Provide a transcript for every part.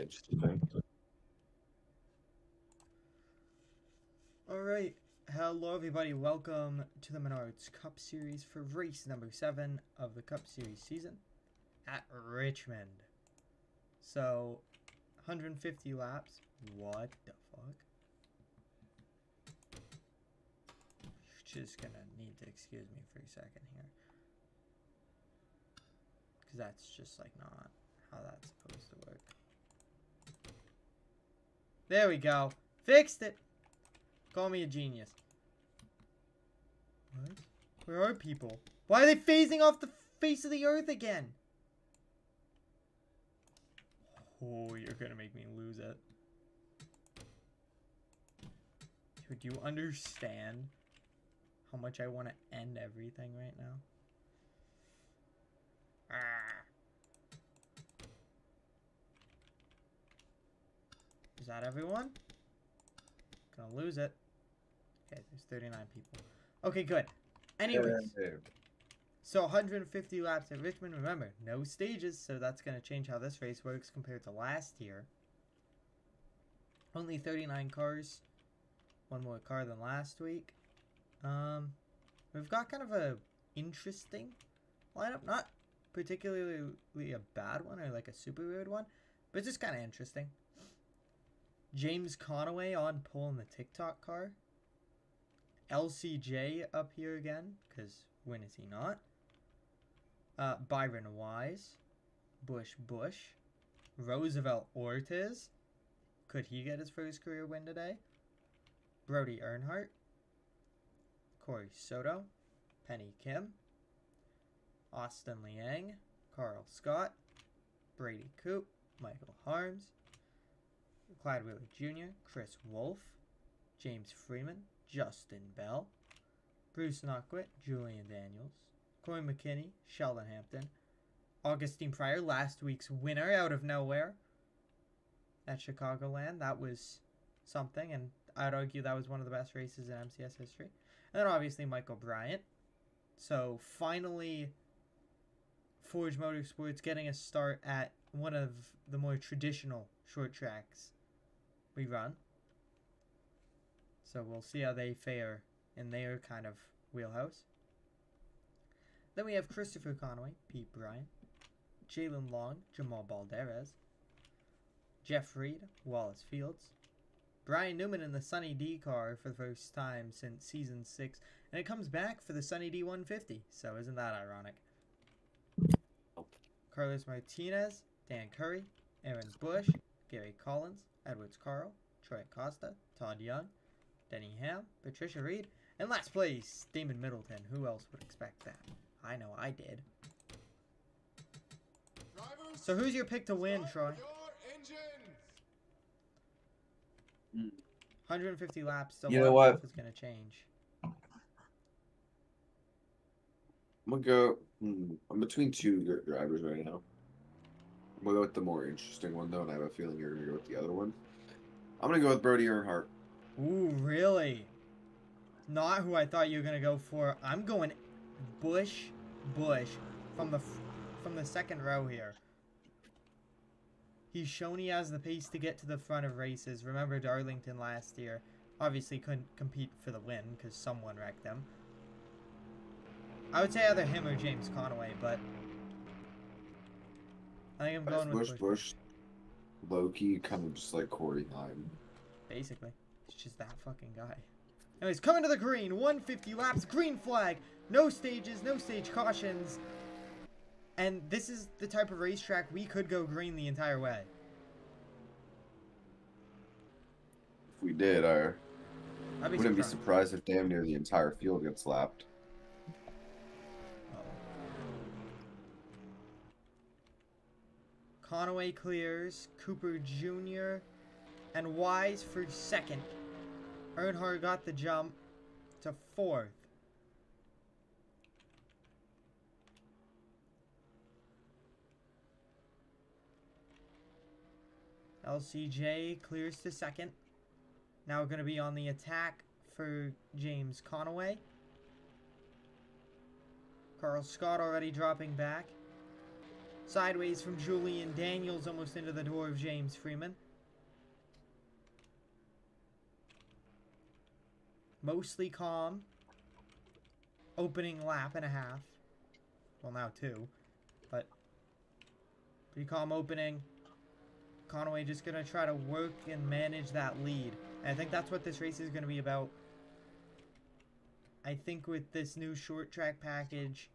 interesting. Alright, hello everybody, welcome to the Menards Cup Series for race number 7 of the Cup Series season at Richmond. So, 150 laps, what the fuck? Just gonna need to excuse me for a second here. Because that's just like not how that's supposed to work. There we go, fixed it! Call me a genius. What? Where are people? Why are they phasing off the face of the earth again? Oh, you're gonna make me lose it. Dude, do you understand how much I want to end everything right now? Ah. Is that everyone? Gonna lose it. Okay, there's 39 people. Okay, good. Anyways, so 150 laps at Richmond. Remember, no stages, so that's going to change how this race works compared to last year. Only 39 cars. One more car than last week. We've got kind of a interesting lineup. Not particularly a bad one or like a super weird one, but just kind of interesting. James Conaway on pole in the TikTok car. LCJ up here again, because when is he not? Byron Wise. Bush. Roosevelt Ortiz. Could he get his first career win today? Brody Earnhardt. Corey Soto. Penny Kim. Austin Liang. Carl Scott. Brady Coop. Michael Harms. Clyde Wheeler Jr., Chris Wolf, James Freeman, Justin Bell, Bruce Knockwit, Julian Daniels, Corey McKinney, Sheldon Hampton, Augustine Pryor, last week's winner out of nowhere at Chicagoland. That was something, and I'd argue that was one of the best races in MCS history. And then obviously Michael Bryant. So finally, Forge Motorsports getting a start at one of the more traditional short tracks we run. So we'll see how they fare in their kind of wheelhouse. Then we have Christopher Conway, Pete Bryant, Jalen Long, Jamal Balderas, Jeff Reed, Wallace Fields, Brian Newman in the SunnyD car for the first time since Season 6, and it comes back for the SunnyD 150, so isn't that ironic? Carlos Martinez, Dan Curry, Aaron Bush, Gary Collins, Edwards Carl, Troy Costa, Todd Young, Denny Ham, Patricia Reed, and last place, Damon Middleton. Who else would expect that? I know I did. So who's your pick to win, Troy? 150 laps, so you know what? Is going to change. I'm gonna go. I'm between two drivers right now. I'm gonna go with the more interesting one though, and I have a feeling you're gonna go with the other one. I'm gonna go with Brody Earnhardt. Ooh, really? Not who I thought you were gonna go for. I'm going Bush from the second row here. He's shown he has the pace to get to the front of races. Remember Darlington last year. Obviously couldn't compete for the win because someone wrecked them. I would say either him or James Conaway, but I think I'm going with Bush. Loki, kind of just like Corey Heim. Basically, it's just that fucking guy. Anyways, coming to the green, 150 laps, green flag, no stages, no stage cautions. And this is the type of racetrack we could go green the entire way. If we did, I wouldn't be surprised if damn near the entire field gets lapped. Conaway clears, Cooper Jr. and Wise for second. Earnhardt got the jump to fourth. LCJ clears to second. Now going to be on the attack for James Conaway. Carl Scott already dropping back. Sideways from Julian Daniels, almost into the door of James Freeman. Mostly calm. Opening lap and a half. Well, now 2. But pretty calm opening. Conway just going to try to work and manage that lead. And I think that's what this race is going to be about. I think with this new short track package,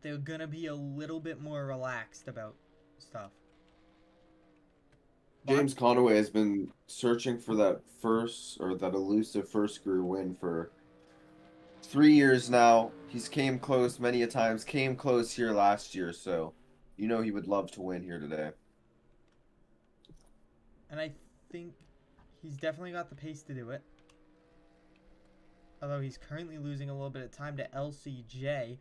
they're going to be a little bit more relaxed about stuff. James Conway has been searching for that elusive first career win for 3 years now. He's came close many a times, came close here last year, so you know he would love to win here today. And I think he's definitely got the pace to do it. Although he's currently losing a little bit of time to LCJ.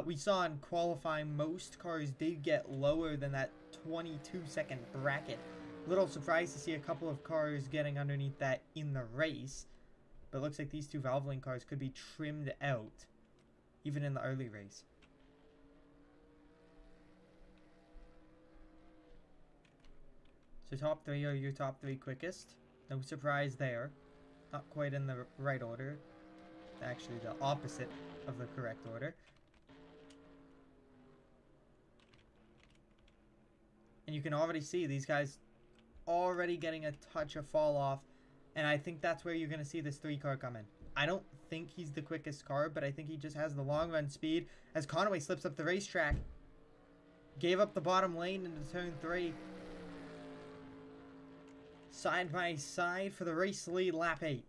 We saw in qualifying most cars did get lower than that 22-second bracket. Little surprised to see a couple of cars getting underneath that in the race. But it looks like these 2 Valvoline cars could be trimmed out, even in the early race. So top 3 are your top 3 quickest. No surprise there. Not quite in the right order. Actually, the opposite of the correct order. And you can already see these guys already getting a touch of fall off. And I think that's where you're going to see this 3 car come in. I don't think he's the quickest car, but I think he just has the long run speed. As Conway slips up the racetrack. Gave up the bottom lane into turn 3. Side by side for the race lead, lap 8.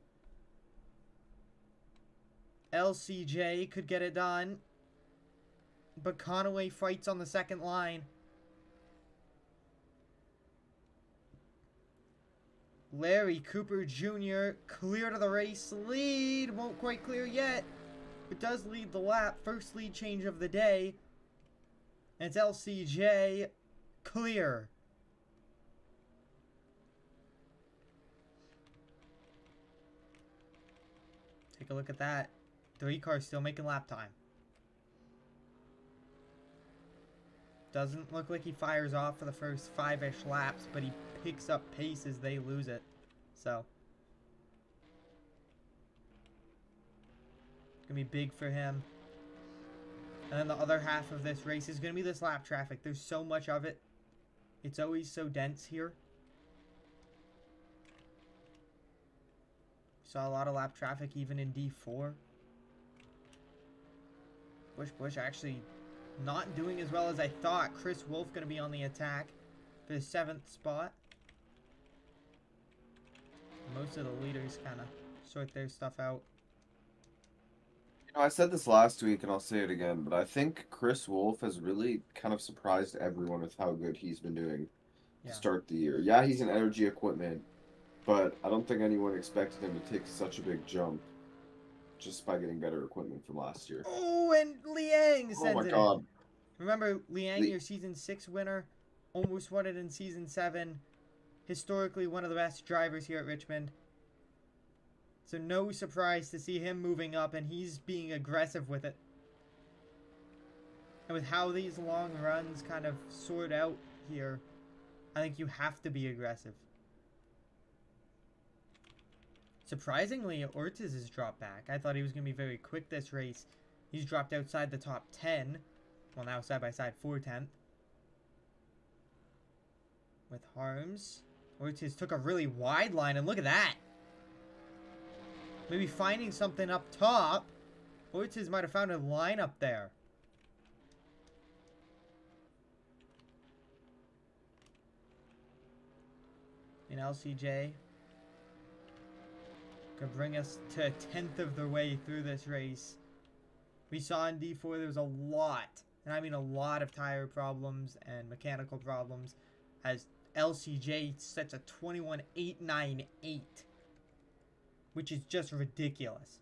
LCJ could get it done. But Conway fights on the second line. Larry Cooper Jr. clear to the race lead. Won't quite clear yet. But does lead the lap. First lead change of the day. And it's LCJ clear. Take a look at that. 3 cars still making lap time. Doesn't look like he fires off for the first 5-ish laps, but he picks up pace as they lose it. So, it's going to be big for him. And then the other half of this race is going to be this lap traffic. There's so much of it. It's always so dense here. Saw a lot of lap traffic even in D4. Bush actually not doing as well as I thought. Chris Wolf going to be on the attack for the 7th spot. Most of the leaders kind of sort their stuff out. You know, I said this last week and I'll say it again, but I think Chris Wolf has really kind of surprised everyone with how good he's been doing to start the year. Yeah, he's in energy equipment, but I don't think anyone expected him to take such a big jump just by getting better equipment from last year. Oh, and Liang sends it. Oh my god. In. Remember, Liang, your Season 6 winner, almost won it in Season 7. Historically, one of the best drivers here at Richmond. So no surprise to see him moving up, and he's being aggressive with it. And with how these long runs kind of sort out here, I think you have to be aggressive. Surprisingly, Ortiz has dropped back. I thought he was going to be very quick this race. He's dropped outside the top 10. Well, now side by side for 10th. With Harms. Ortiz took a really wide line, and look at that. Maybe finding something up top. Ortiz might have found a line up there. And LCJ could bring us to a 10th of the way through this race. We saw in D4 there was a lot, and I mean a lot of tire problems and mechanical problems as LCJ sets a 21.898, which is just ridiculous.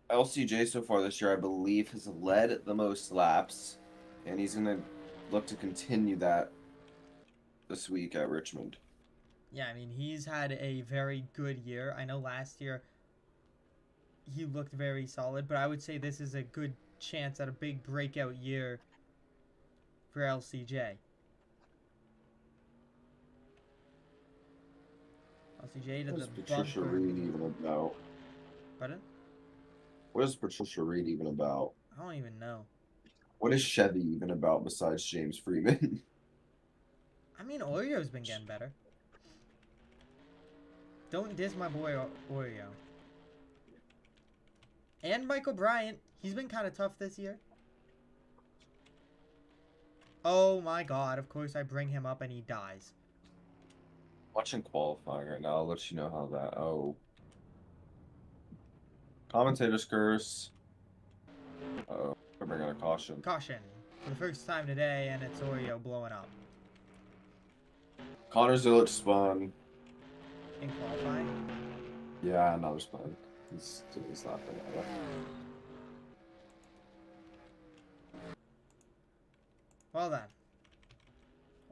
LCJ so far this year, I believe, has led the most laps, and he's going to look to continue that this week at Richmond. Yeah, I mean, he's had a very good year. I know last year he looked very solid, but I would say this is a good chance at a big breakout year for LCJ. LCJ to What the is Patricia bumper. Reed even about? Pardon? What is Patricia Reed even about? I don't even know. What is Chevy even about besides James Freeman? I mean, Oreo's been getting better. Don't diss my boy Oreo. And Michael Bryant. He's been kind of tough this year. Oh my god, of course I bring him up and he dies. Watching qualifying right now. I'll let you know how that. Oh. Commentator's curse. Uh-oh. I bring out a caution. Caution. For the first time today, and it's Oreo blowing up. Connor Zilic spun. In qualifying? Yeah, another spun. He's not gonna. Well then.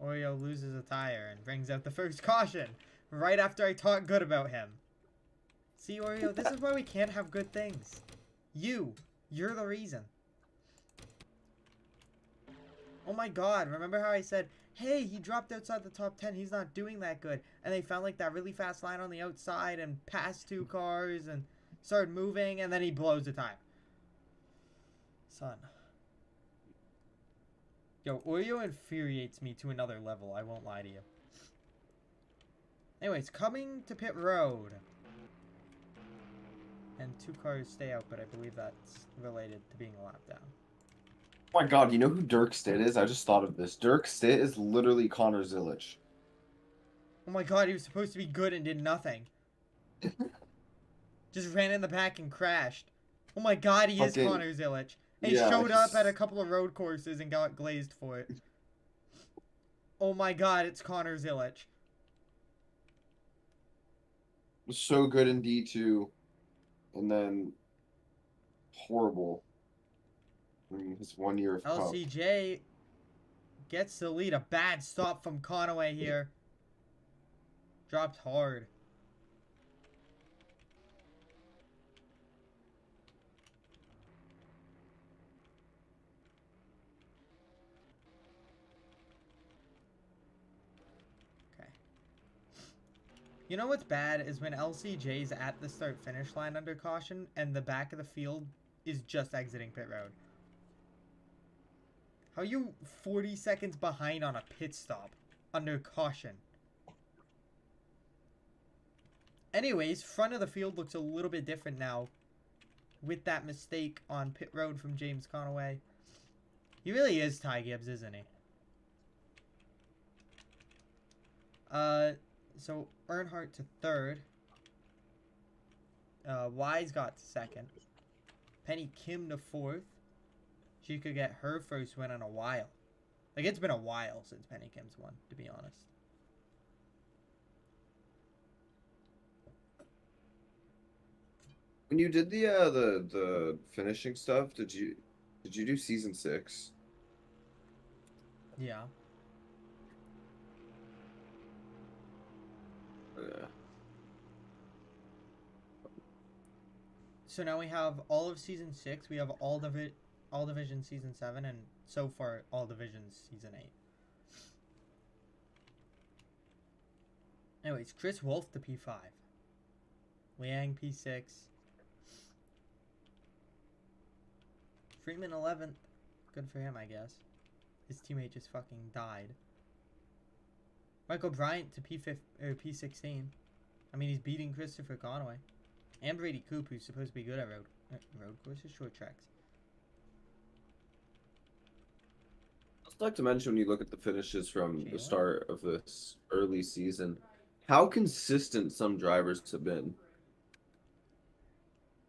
Oreo loses a tire and brings out the first caution. Right after I talk good about him. See, Oreo, this is why we can't have good things. You're the reason. Oh my god, remember how I said, hey, he dropped outside the top 10, he's not doing that good. And they found like that really fast line on the outside and passed 2 cars and started moving and then he blows the tire. Son. Yo, Oreo infuriates me to another level, I won't lie to you. Anyways, coming to pit road. And 2 cars stay out, but I believe that's related to being a lap down. Oh my god, you know who Dirk Stitt is? I just thought of this. Dirk Stitt is literally Connor Zilic. Oh my god, he was supposed to be good and did nothing. Just ran in the back and crashed. Oh my god, he is Connor Zilic. And he showed up at a couple of road courses and got glazed for it. Oh my god, it's Connor Zilic. Was so good in D2. And then horrible in his 1 year of LCJ gets the lead. A bad stop from Conaway here. Dropped hard. Okay. You know what's bad is when LCJ's at the start-finish line under caution and the back of the field is just exiting pit road. How are you 40 seconds behind on a pit stop under caution? Anyways, front of the field looks a little bit different now with that mistake on pit road from James Conaway. He really is Ty Gibbs, isn't he? So Earnhardt to third. Wise got second. Penny Kim to fourth. She could get her first win in a while. Like, it's been a while since Penny Kim's won, to be honest. When you did the finishing stuff, did you do season 6? Yeah. Yeah. So now we have all of season 6. We have all division season 7, and so far all divisions season 8. Anyways, Chris Wolf to P5. Liang P6. Freeman 11th. Good for him, I guess. His teammate just fucking died. Michael Bryant to P16. I mean, he's beating Christopher Conaway. And Brady Coop, who's supposed to be good at road courses, short tracks. I'd like to mention when you look at the finishes from the start of this early season, how consistent some drivers have been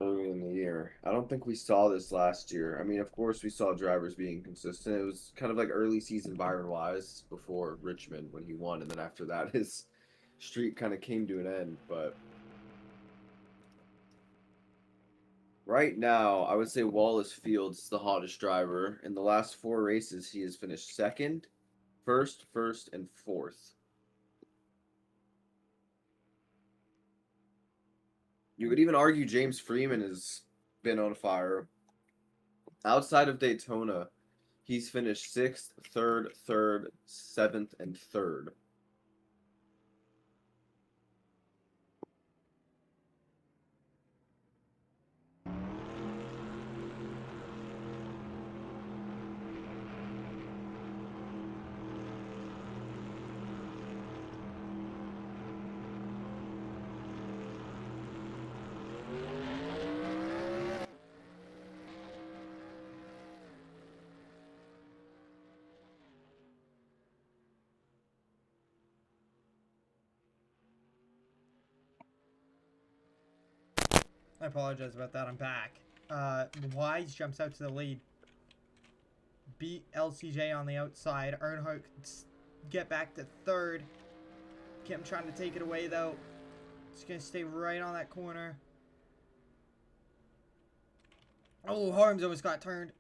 early in the year. I don't think we saw this last year. I mean, of course, we saw drivers being consistent. It was kind of like early season Byron Wise before Richmond when he won, and then after that, his streak kind of came to an end. But right now, I would say Wallace Fields the hottest driver. In the last 4 races, he has finished second, first, and fourth. You could even argue James Freeman has been on fire. Outside of Daytona, He's finished 6th, 3rd, 3rd, 7th, and 3rd. I apologize about that. I'm back. Wise jumps out to the lead. Beat LCJ on the outside. Earnhardt get back to 3rd. Kim trying to take it away though. Just gonna stay right on that corner. Oh, Harms almost got turned.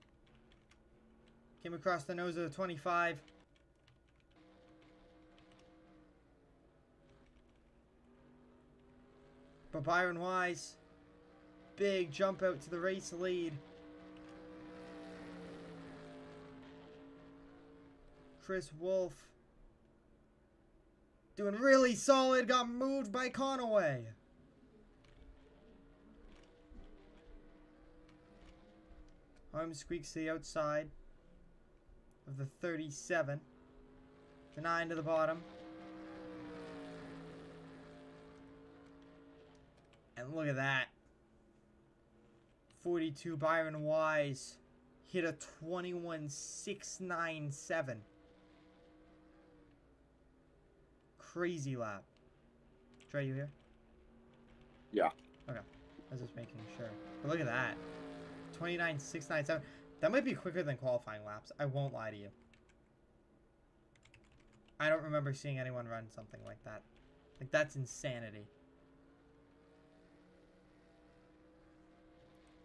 Came across the nose of the 25. But Byron Wise, big jump out to the race lead. Chris Wolf doing really solid, got moved by Conaway. Harms squeaks to the outside of the 37. The 9 to the bottom. And look at that. 42 Byron Wise hit a 21.697. Crazy lap. Trey, you here? Yeah. Okay. I was just making sure. But look at that. 29.697. That might be quicker than qualifying laps. I won't lie to you. I don't remember seeing anyone run something like that. Like, that's insanity.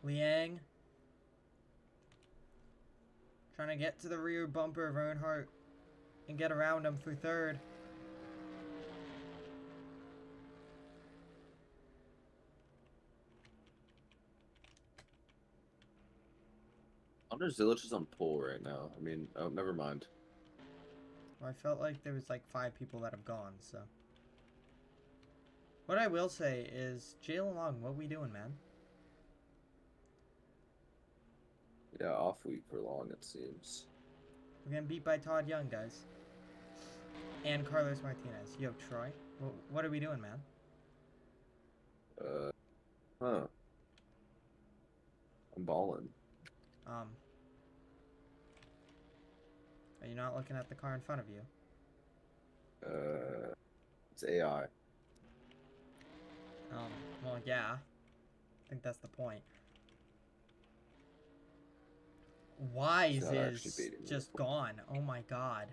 Liang trying to get to the rear bumper of Earnhardt and get around him through 3rd. Hunter Zillage is on pole right now. I mean, oh, never mind. Well, I felt like there was like 5 people that have gone, so. What I will say is, Jalen Long, what we doing, man? Yeah, off week for Long, it seems. We're getting beat by Todd Young, guys. And Carlos Martinez. Yo, Troy, what are we doing, man? Huh. I'm balling. Are you not looking at the car in front of you? It's AI. Well, yeah. I think that's the point. Wise is just gone. Oh my god.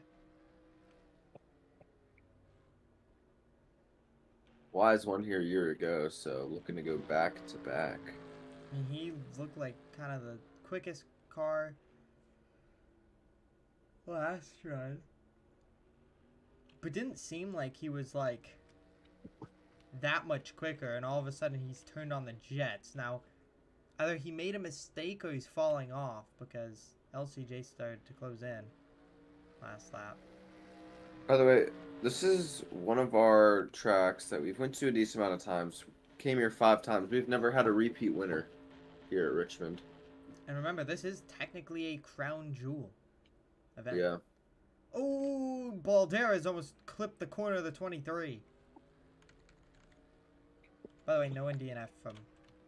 Wise won here a year ago, so looking to go back to back. I mean, he looked like kind of the quickest car last run. But didn't seem like he was like that much quicker, and all of a sudden he's turned on the jets. Now, either he made a mistake or he's falling off because LCJ started to close in last lap. By the way, this is one of our tracks that we've went to a decent amount of times. Came here 5 times. We've never had a repeat winner here at Richmond. And remember, this is technically a crown jewel event. Yeah. Oh, Baldera's almost clipped the corner of the 23. By the way, no one DNF from,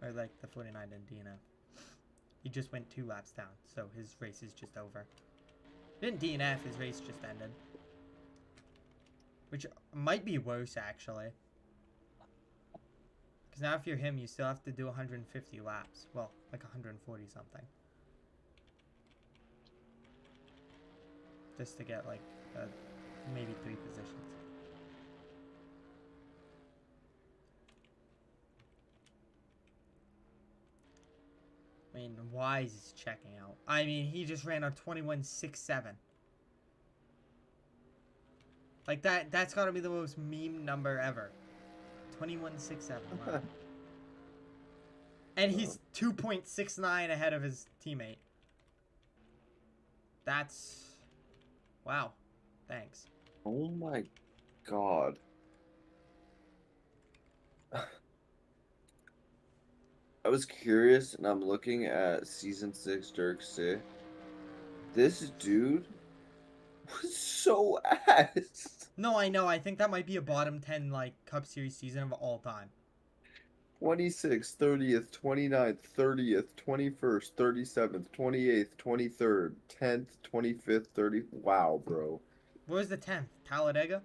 or like the 49 didn't DNF. He just went 2 laps down, so his race is just over. He didn't DNF, his race just ended. Which might be worse, actually. Because now if you're him, you still have to do 150 laps. Well, like 140 something. Just to get like maybe 3 positions. I mean, Wise is checking out. I mean, he just ran a 21.67. Like that's gotta be the most meme number ever. 21.67. Wow. And he's 2.69 ahead of his teammate. That's... Wow. Thanks. Oh my god. I was curious, and I'm looking at Season 6 Dirk C. This dude was so ass. No, I know. I think that might be a bottom 10, like, Cup Series season of all time. 26th, 30th, 29th, 30th, 21st, 37th, 28th, 23rd, 10th, 25th, 30th. Wow, bro. What was the 10th? Talladega?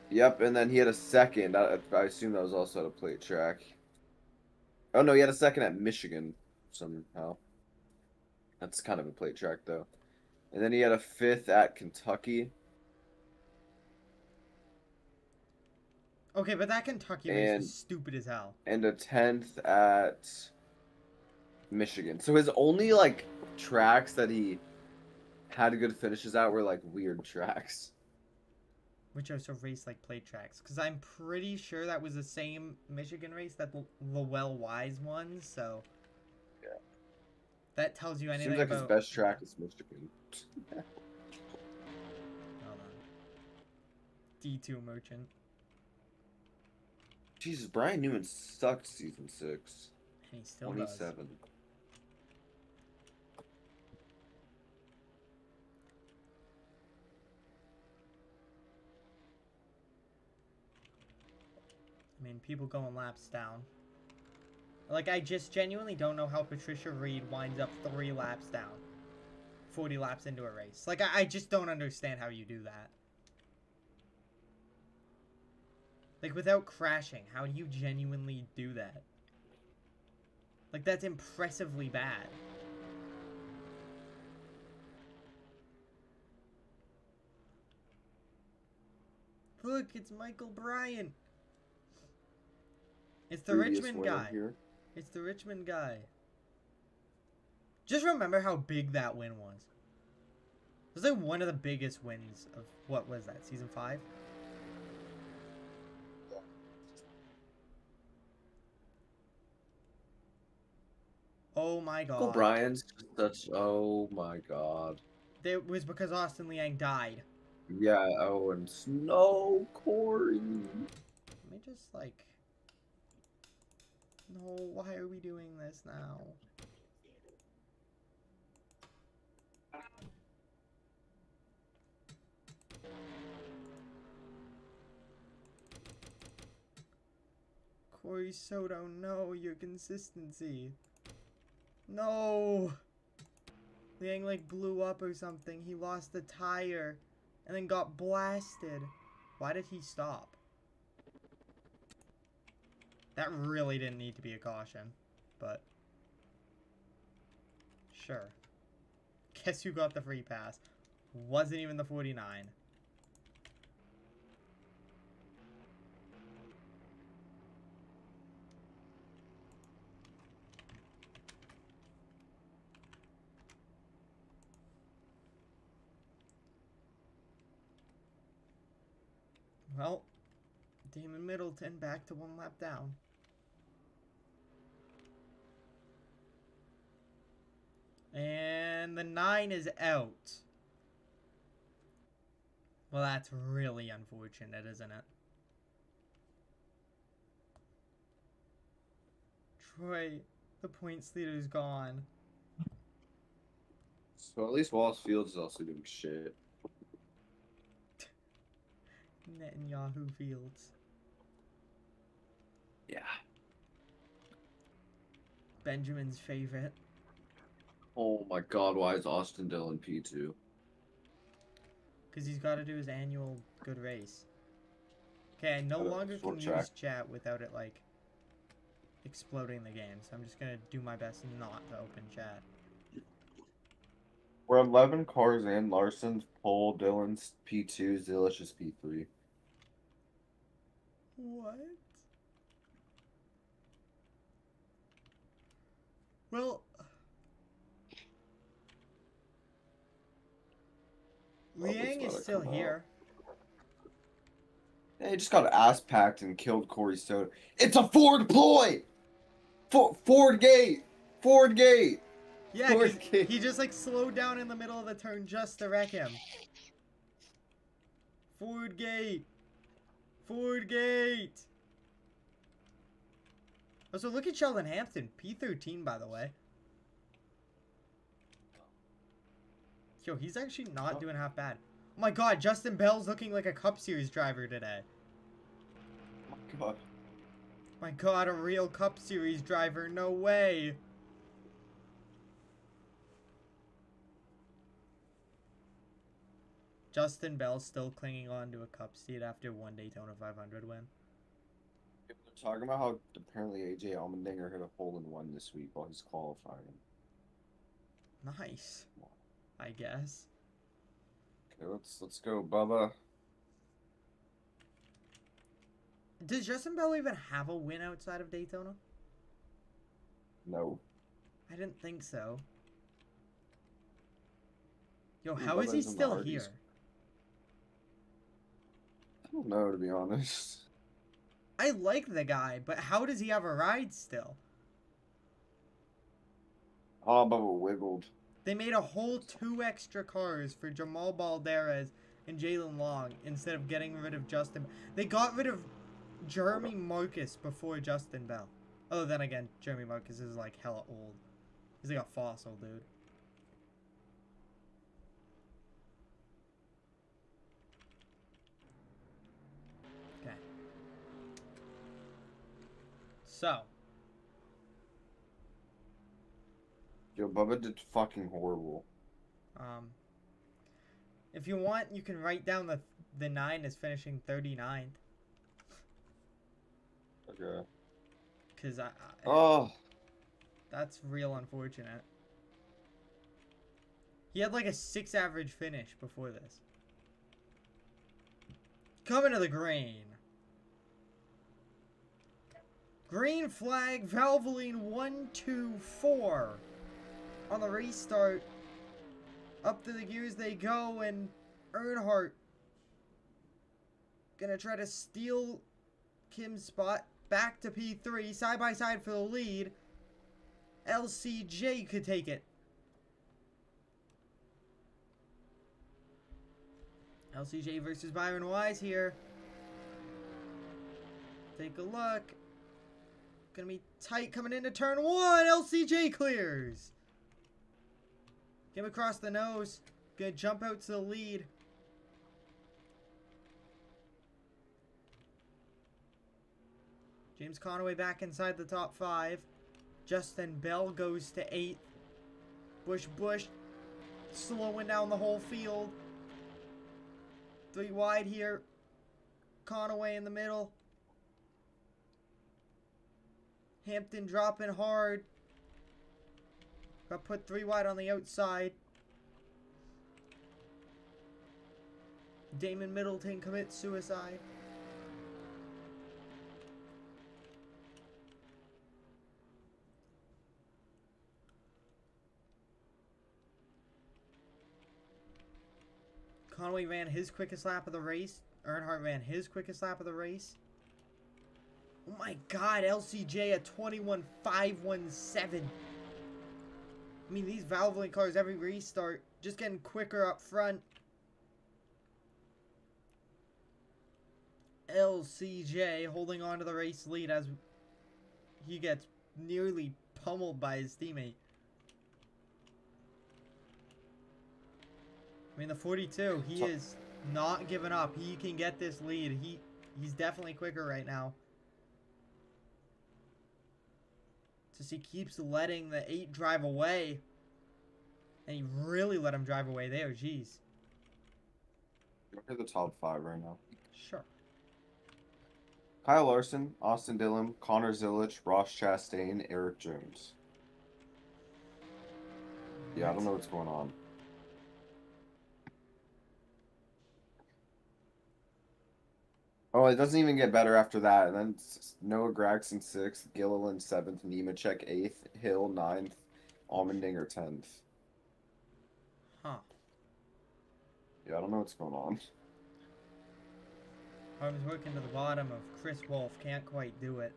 Yep, and then he had a second. I assume that was also at a plate track. Oh no, he had a second at Michigan somehow. That's kind of a plate track though. And then he had a fifth at Kentucky. Okay, but that Kentucky race was stupid as hell. And a 10th at Michigan. So his only like tracks that he had good finishes at were like weird tracks. Which also race like plate tracks. Because I'm pretty sure that was the same Michigan race that Lowell Wise won, so... Yeah. That tells you anything Seems like about... his best track is Michigan. Hold on. D2 Merchant. Jesus, Brian Newman sucked season 6. And he still 27. does. I mean, people going laps down. Like, I just genuinely don't know how Patricia Reed winds up 3 laps down. 40 laps into a race. Like, I just don't understand how you do that. Like, without crashing, how do you genuinely do that? Like, that's impressively bad. Look, it's Michael Bryant. It's the Richmond guy. Here. It's the Richmond guy. Just remember how big that win was. It was like one of the biggest wins of, what was that, season 5? Oh my god. Michael Bryan's such, oh my god. It was because Austin Liang died. Yeah, oh, and Snow Corey. Let me just, like... No, why are we doing this now? Corey Soto, no, your consistency. No! Liang, like, blew up or something. He lost the tire and then got blasted. Why did he stop? That really didn't need to be a caution, but sure. Guess who got the free pass? Wasn't even the 49. Well, Damon Middleton back to 1 lap down. And the 9 is out. Well, that's really unfortunate, isn't it? Troy, the points leader's gone. So at least Wallace Fields is also doing shit. Netanyahu Fields. Yeah. Benjamin's favorite. Oh my god, why is Austin Dillon P2? Because he's got to do his annual good race. Okay, I no longer can use chat without it, like, exploding the game. So I'm just going to do my best not to open chat. We're 11 cars in. Larson's pole, Dillon's P2, Zilish is P3. What? Well... Liang is still here. They just got ass packed and killed Corey Soto. It's a Ford ploy! Ford gate! Ford gate! Yeah, because Ford Gate. he just like slowed down in the middle of the turn just to wreck him. Ford Gate. Ford Gate. Oh, so look at Sheldon Hampton. P13, by the way. Yo, he's actually not doing half bad. Oh my god, Justin Bell's looking like a Cup Series driver today. Oh my god. My god, a real Cup Series driver. No way. Justin Bell still clinging on to a Cup seat after one Daytona 500 win. People are talking about how apparently AJ Allmendinger hit a hole-in-one this week while he's qualifying. Nice. I guess. Okay, let's go, Bubba. Does Justin Bell even have a win outside of Daytona? No. I didn't think so. Yo, Ooh, how is he Bubba's in the still Hardee's. here? I don't know, to be honest. I like the guy, but how does he have a ride still? Oh, Bubba wiggled. They made a whole 2 extra cars for Jamal Balderas and Jalen Long instead of getting rid of Justin. They got rid of Jeremy Marcus before Justin Bell. Oh, then again, Jeremy Marcus is like hella old. He's like a fossil, dude. Okay. So. Yo, Bubba did fucking horrible. If you want, you can write down the 9 as finishing 39th. Okay. Because Oh. that's real unfortunate. He had like a 6 average finish before this. Coming to the green. Green flag, Valvoline 1, 2, 4. On the restart. Up to the gears they go, and Earnhardt gonna try to steal Kim's spot. Back to P3, side by side for the lead. LCJ could take it. LCJ versus Byron Wise here. Take a look. Gonna be tight coming into turn 1. LCJ clears. Get him across the nose. Good jump out to the lead. James Conaway back inside the top 5. Justin Bell goes to 8th. Bush slowing down the whole field. 3 wide here. Conaway in the middle. Hampton dropping hard. Got put 3 wide on the outside. Damon Middleton commits suicide. Conway ran his quickest lap of the race. Earnhardt ran his quickest lap of the race. Oh my god, LCJ at 21.517. I mean, these Valvoline cars, every restart, just getting quicker up front. LCJ holding on to the race lead as he gets nearly pummeled by his teammate. I mean, the 42, he is not giving up. He can get this lead. He's definitely quicker right now. Just he keeps letting the 8 drive away. And he really let him drive away there. Jeez. Look at the top 5 right now. Sure. Kyle Larson, Austin Dillon, Connor Zilic, Ross Chastain, Eric Jones. Yeah, I don't know what's going on. Oh, it doesn't even get better after that. And then Noah Gragson 6th, Gilliland 7th, Nemechek 8th, Hill 9th, Allmendinger 10th. Huh. Yeah, I don't know what's going on. I was working to the bottom of Chris Wolf. Can't quite do it.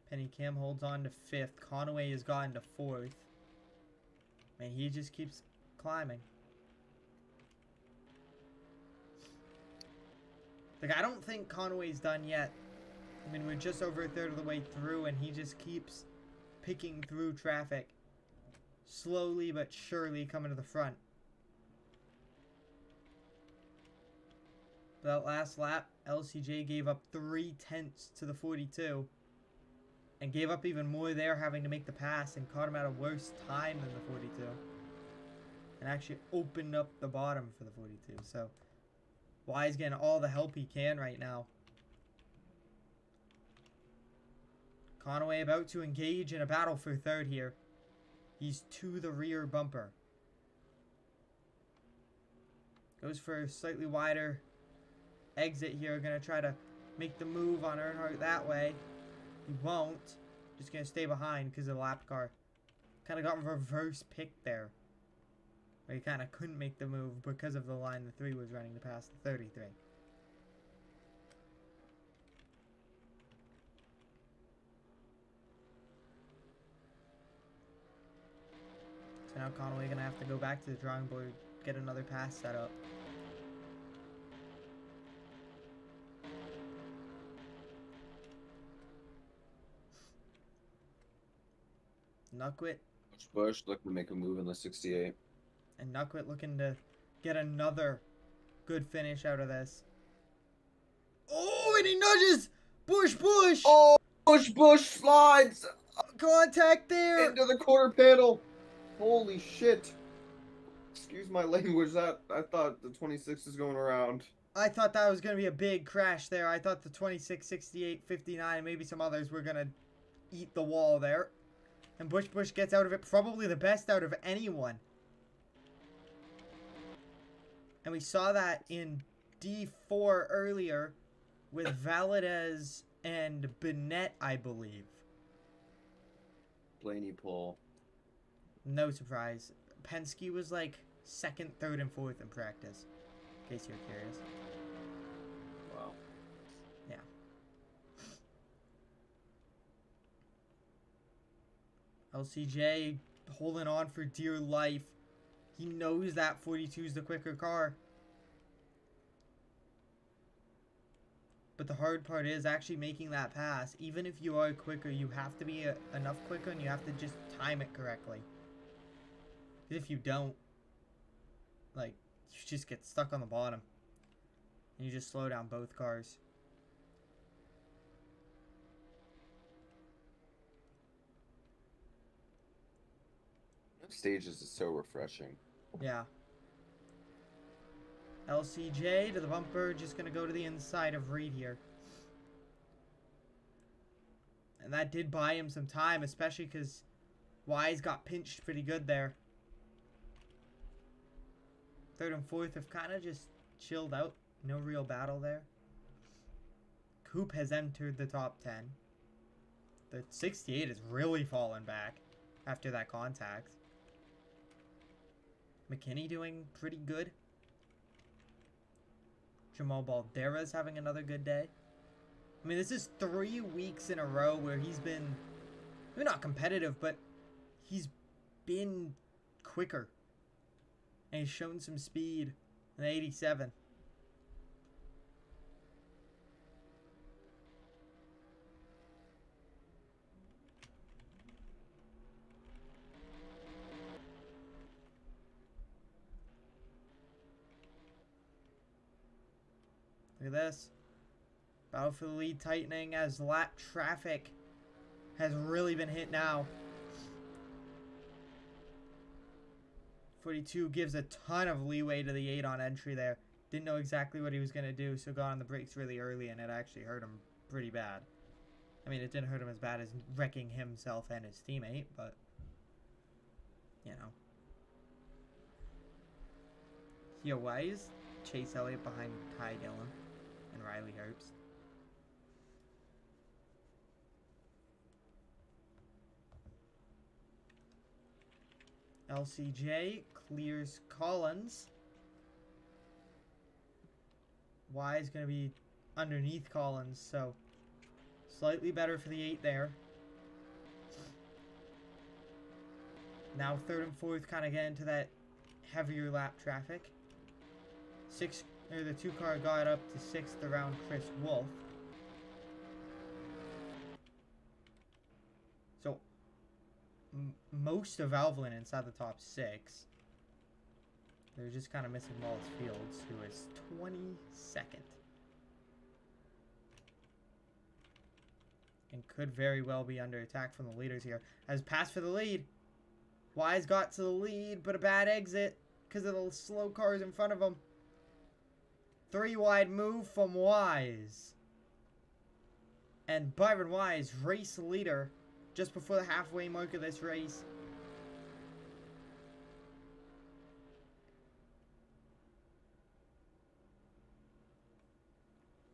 Penny Kim holds on to 5th. Conway has gotten to 4th. And he just keeps climbing. Like, I don't think Conway's done yet. I mean, we're just over a third of the way through, and he just keeps picking through traffic. Slowly but surely coming to the front. That last lap, LCJ gave up 3/10 to the 42. And gave up even more there, having to make the pass, and caught him at a worse time than the 42. And actually opened up the bottom for the 42. So, Wise getting all the help he can right now. Conway about to engage in a battle for 3rd here. He's to the rear bumper. Goes for a slightly wider exit here. Gonna try to make the move on Earnhardt that way. He won't. Just gonna stay behind because of the lap car. Kind of got reverse picked there. Where he kind of couldn't make the move because of the line the 3 was running to pass the 33. So now Conway gonna have to go back to the drawing board, get another pass set up. Nuckwit. Bush looking to make a move in the 68. And Nuckwit looking to get another good finish out of this. Oh, and he nudges! Bush! Oh, Bush slides! Contact there! Into the quarter panel! Holy shit. Excuse my language, that I thought the 26 is going around. I thought that was going to be a big crash there. I thought the 26, 68, 59, maybe some others were going to eat the wall there. And Bush gets out of it, probably the best out of anyone. And we saw that in D4 earlier with Valadez and Bennett, I believe. Blaney pull. No surprise. Penske was like 2nd, 3rd, and 4th in practice. In case you're curious. Wow. Yeah. LCJ holding on for dear life. He knows that 42 is the quicker car. But the hard part is actually making that pass. Even if you are quicker, you have to be enough quicker and you have to just time it correctly. If you don't, like, you just get stuck on the bottom. And you just slow down both cars. Stages is so refreshing. Yeah. LCJ to the bumper, just going to go to the inside of Reed here. And that did buy him some time, especially because Wise got pinched pretty good there. 3rd and 4th have kind of just chilled out. No real battle there. Coop has entered the top 10. The 68 has really fallen back after that contact. McKinney doing pretty good. Jamal Baldera's having another good day. I mean, this is 3 weeks in a row where he's been, maybe not competitive, but he's been quicker. And he's shown some speed in the 87. Look at this. Battle for the lead tightening as lap traffic has really been hit now. 42 gives a ton of leeway to the 8 on entry there. Didn't know exactly what he was going to do, so got on the brakes really early, and it actually hurt him pretty bad. I mean, it didn't hurt him as bad as wrecking himself and his teammate, but, you know. Yo, why is Chase Elliott behind Ty Dillon and Riley Herbst? LCJ clears Collins. Y is going to be underneath Collins, so slightly better for the 8 there. Now third and fourth kind of get into that heavier lap traffic. The 2 car got up to 6th around Chris Wolf. So most of Valvoline inside the top 6. They're just kind of missing Wallace Fields, who is 22nd. And could very well be under attack from the leaders here. As pass for the lead. Wise got to the lead, but a bad exit because of the slow cars in front of him. 3 wide move from Wise. And Byron Wise, race leader, just before the halfway mark of this race.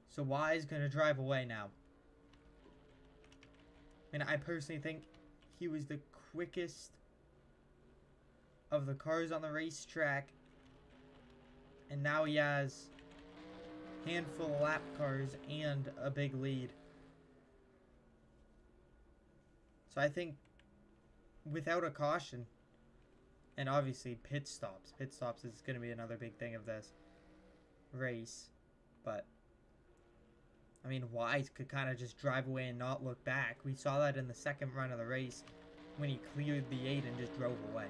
So Wise going to drive away now. And I personally think he was the quickest of the cars on the racetrack. And now he has a handful of lap cars and a big lead. So I think without a caution, and obviously pit stops is going to be another big thing of this race. But I mean, Wise could kind of just drive away and not look back. We saw that in the second run of the race when he cleared the 8 and just drove away.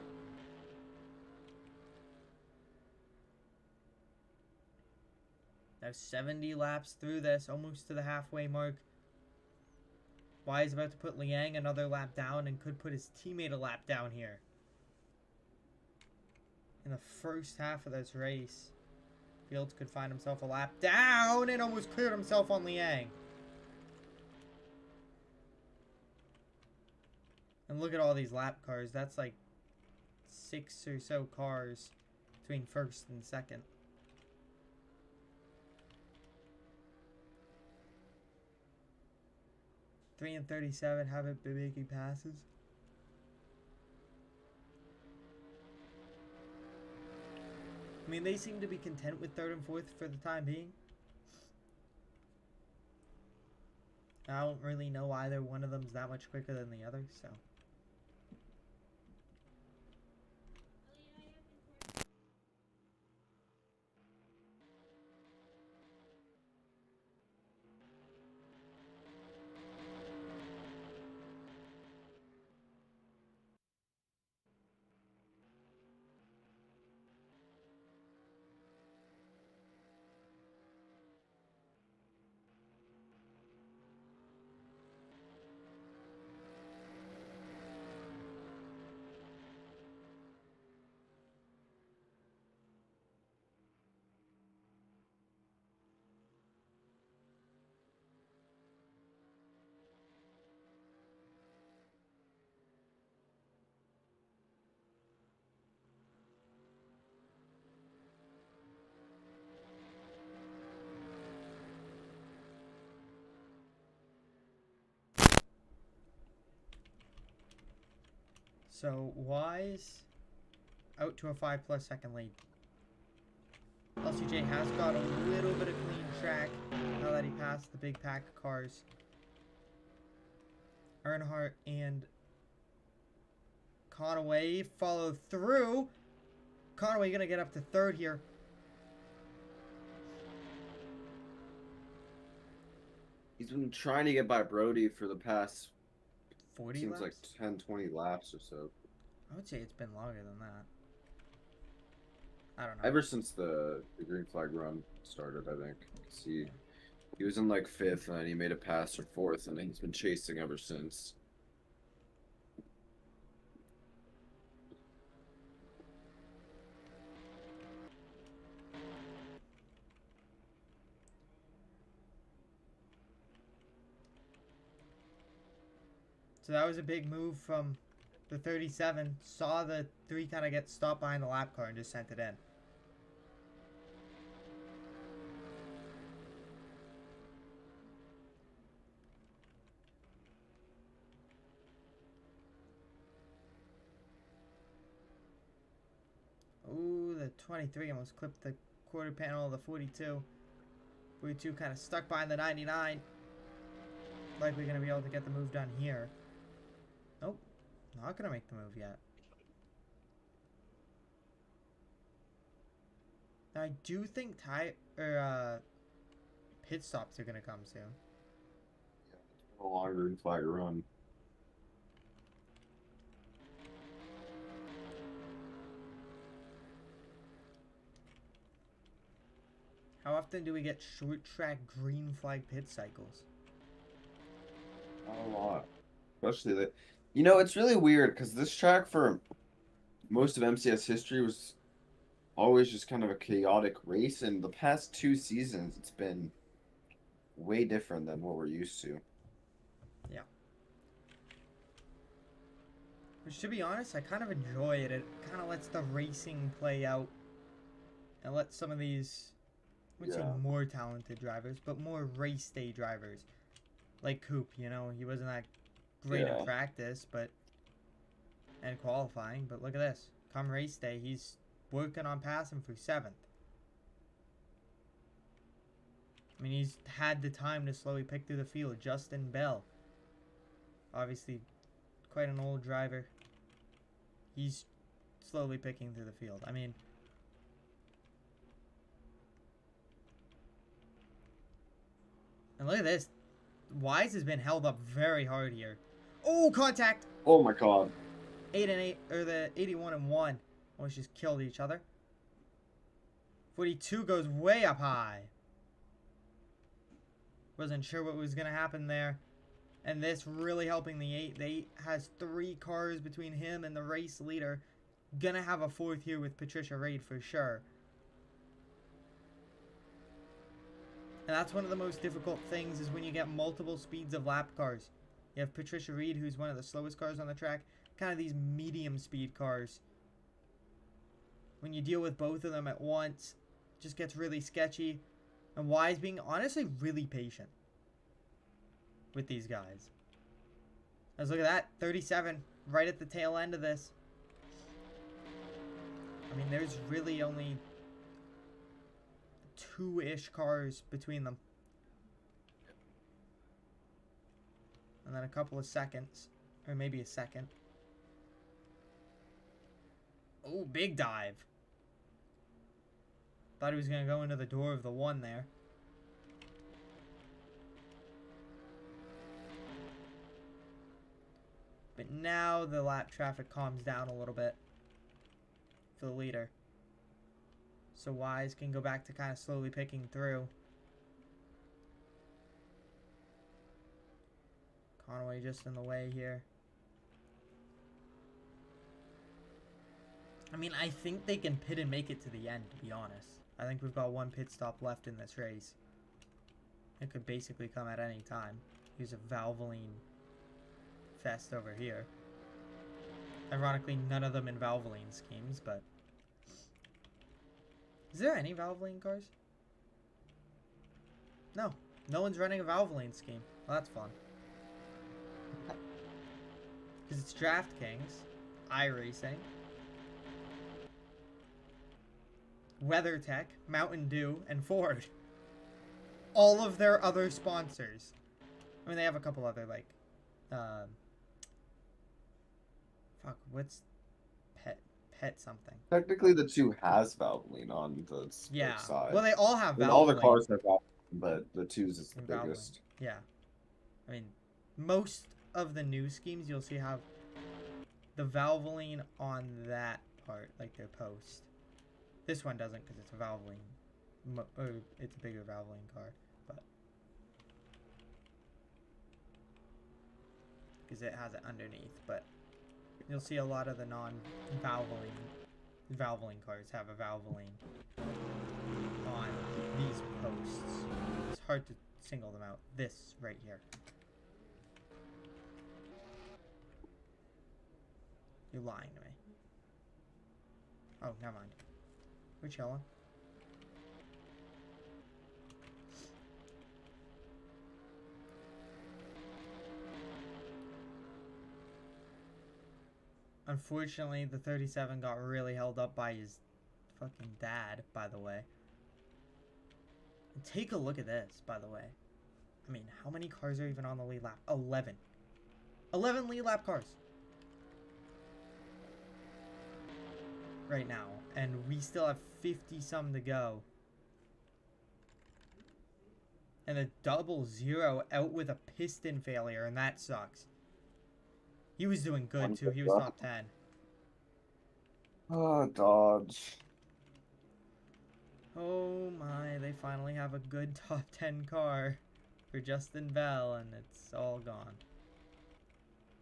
Now 70 laps through this, almost to the halfway mark. Wise about to put Liang another lap down and could put his teammate a lap down here. In the first half of this race, Fields could find himself a lap down and almost cleared himself on Liang. And look at all these lap cars. That's like 6 or so cars between first and second. Three and 37 haven't been making passes. I mean, they seem to be content with third and fourth for the time being. I don't really know either one of them's that much quicker than the other, so. So, Wise out to a 5+ second lead. LCJ has got a little bit of clean track now that he passed the big pack of cars. Earnhardt and Conaway follow through. Conaway going to get up to third here. He's been trying to get by Brody for the past 40 seems laps? like 10, 20 laps or so. I would say it's been longer than that. I don't know. Ever since the green flag run started, I think. He was in like 5th, and then he made a pass or 4th, and then he's been chasing ever since. So that was a big move from the 37. Saw the 3 kind of get stopped behind the lap car and just sent it in. Ooh, the 23 almost clipped the quarter panel of the 42. 42 kind of stuck behind the 99. Likely going to be able to get the move done here. Nope, not going to make the move yet. I do think pit stops are gonna come soon. Yeah, it's been a long green flag run. How often do we get short track green flag pit cycles? Not a lot. Especially that. You know, it's really weird because this track for most of MCS history was always just kind of a chaotic race, and the past 2 seasons it's been way different than what we're used to. Yeah. Which, to be honest, I kind of enjoy it. It kind of lets the racing play out and let some of these, I wouldn't say Yeah. more talented drivers, but more race day drivers. Like Coop, you know, he wasn't that great in Yeah. practice, but and qualifying. But look at this. Come race day, he's working on passing for 7th. I mean, he's had the time to slowly pick through the field. Justin Bell, obviously quite an old driver. He's slowly picking through the field. I mean, and look at this. Wise has been held up very hard here. Oh, contact! Oh my God. 8 and 8, or the 81 and 1. Almost just killed each other. 42 goes way up high. Wasn't sure what was going to happen there. And this really helping the 8. The 8 has 3 cars between him and the race leader. Gonna have a 4th here with Patricia Reid for sure. And that's one of the most difficult things is when you get multiple speeds of lap cars. You have Patricia Reid, who's one of the slowest cars on the track. Kind of these medium speed cars. When you deal with both of them at once, it just gets really sketchy. And Wise being honestly really patient with these guys. Let's look at that. 37 right at the tail end of this. I mean, there's really only 2-ish cars between them. And then a couple of seconds. Or maybe a second. Oh, big dive. Thought he was going to go into the door of the 1 there. But now the lap traffic calms down a little bit for the leader. So Wise can go back to kind of slowly picking through. Conway just in the way here. I mean, I think they can pit and make it to the end, to be honest. I think we've got 1 pit stop left in this race. It could basically come at any time. Here's a Valvoline fest over here. Ironically, none of them in Valvoline schemes, but... Is there any Valvoline cars? No. No one's running a Valvoline scheme. Well, that's fun. Because it's DraftKings, iRacing, WeatherTech, Mountain Dew, and Ford. All of their other sponsors. I mean, they have a couple other, like, what's Pet something. Technically, the 2 has Valvoline on the side. Well, they all have Valvoline. All the cars have Valvoline, but the 2's is the biggest. Yeah. I mean, most of the new schemes you'll see have the Valvoline on that part, like their post. This one doesn't because it's a Valvoline, or it's a bigger Valvoline car, but because it has it underneath. But you'll see a lot of the Valvoline cars have a Valvoline on these posts. It's hard to single them out. This right here. You're lying to me. Oh, never mind. We're chilling. Unfortunately, the 37 got really held up by his fucking dad, by the way. And take a look at this, by the way. I mean, how many cars are even on the lead lap? 11. 11 lead lap cars. right now, and we still have 50-some to go. And a 0-0 out with a piston failure, and that sucks. He was doing good, too. He was top 10. Oh, Dodge. Oh my, they finally have a good top 10 car for Justin Bell, and it's all gone.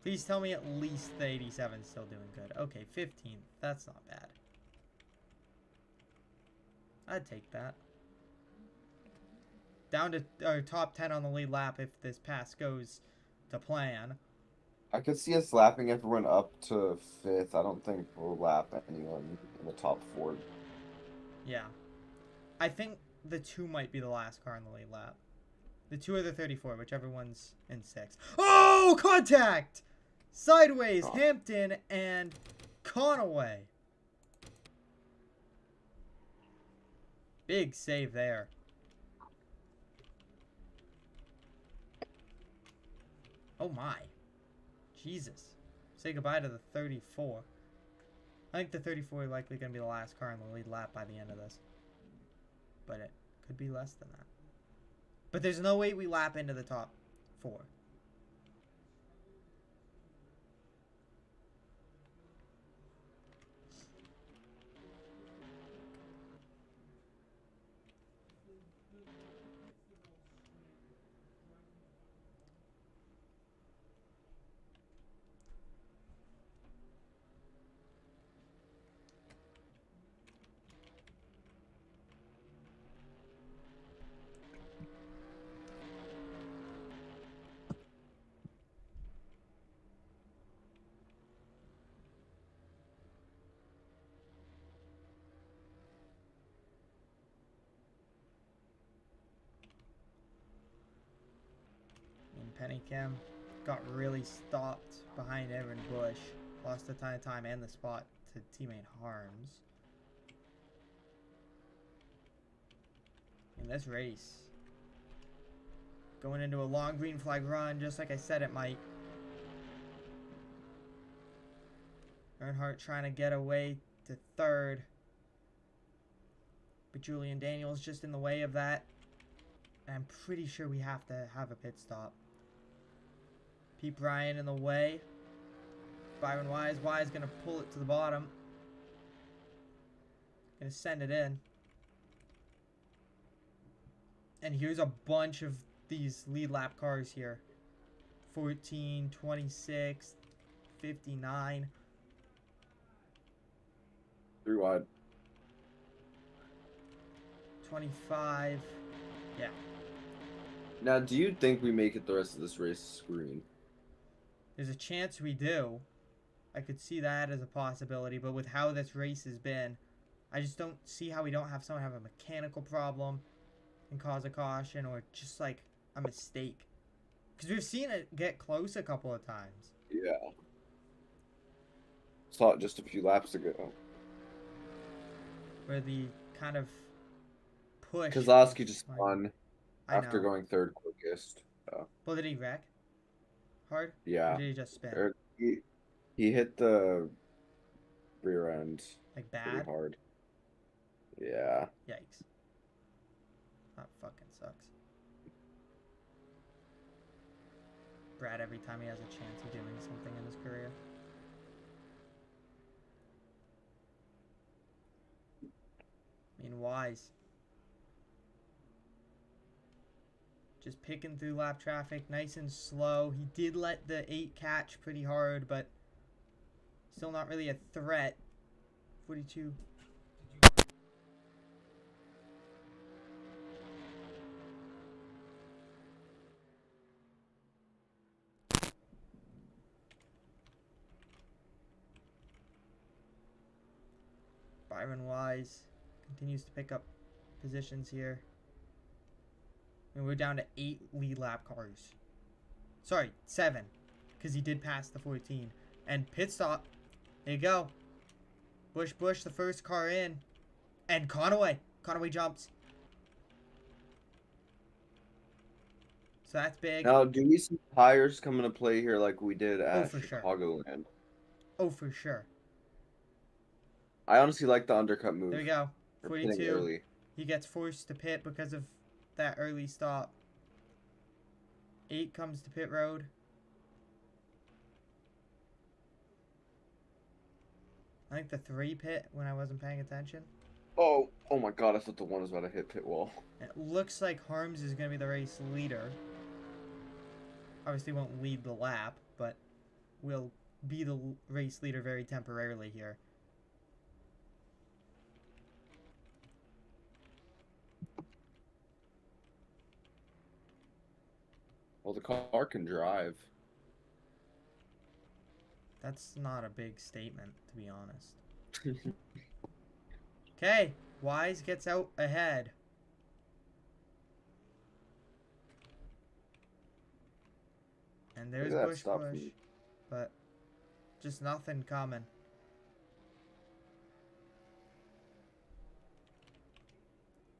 Please tell me at least the 87 is still doing good. Okay, 15th. That's not bad. I'd take that. Down to our top 10 on the lead lap if this pass goes to plan. I could see us lapping everyone up to 5th. I don't think we'll lap anyone in the top 4. Yeah. I think the 2 might be the last car in the lead lap. The 2 or the 34, whichever one's in 6th. Oh, contact! Sideways, Oh. Hampton and Conaway. Big save there. Oh my. Jesus. Say goodbye to the 34. I think the 34 is likely going to be the last car in the lead lap by the end of this. But it could be less than that. But there's no way we lap into the top 4. Pennycam got really stopped behind Evan Bush. Lost a ton of time and the spot to teammate Harms. In this race, going into a long green flag run, just like I said it might. Earnhardt trying to get away to 3rd. But Julian Daniels just in the way of that. And I'm pretty sure we have to have a pit stop. Pete Bryan in the way. Byron Wise. Wise going to pull it to the bottom. Going to send it in. And here's a bunch of these lead lap cars here. 14, 26, 59. 3 wide. 25. Yeah. Now, do you think we make it the rest of this race green? There's a chance we do. I could see that as a possibility, but with how this race has been, I just don't see how we don't have someone have a mechanical problem and cause a caution or just like a mistake. Because we've seen it get close a couple of times. Yeah. Saw it just a few laps ago. Where the kind of push. Kozlowski just won after know. going 3rd quickest. Well, did he wreck hard? Yeah. Or did he just spin? He hit the rear end Like bad? pretty hard. Yeah. Yikes. That fucking sucks. Brad, every time he has a chance of doing something in his career. I mean, Wise. Just picking through lap traffic, nice and slow. He did let the 8 catch pretty hard, but still not really a threat. 42. Byron Wise continues to pick up positions here. And we're down to 8 lead lap cars. Sorry, 7. Because he did pass the 14. And pit stop. There you go. Bush, the first car in. And Conaway. Conaway jumps. So that's big. Now, do we see tires come into play here like we did at for sure. Chicagoland? Oh, for sure. I honestly like the undercut move. There we go. Or pitting 42. early. He gets forced to pit because of that early stop. 8 comes to pit road. I think the 3 pit when I wasn't paying attention. Oh my god, I thought the 1 was about to hit pit wall. It looks like Harms is going to be the race leader. Obviously won't lead the lap, but will be the race leader very temporarily here. Well, the car can drive. That's not a big statement, to be honest. Okay, Wise gets out ahead. And there's Bush, but just nothing coming.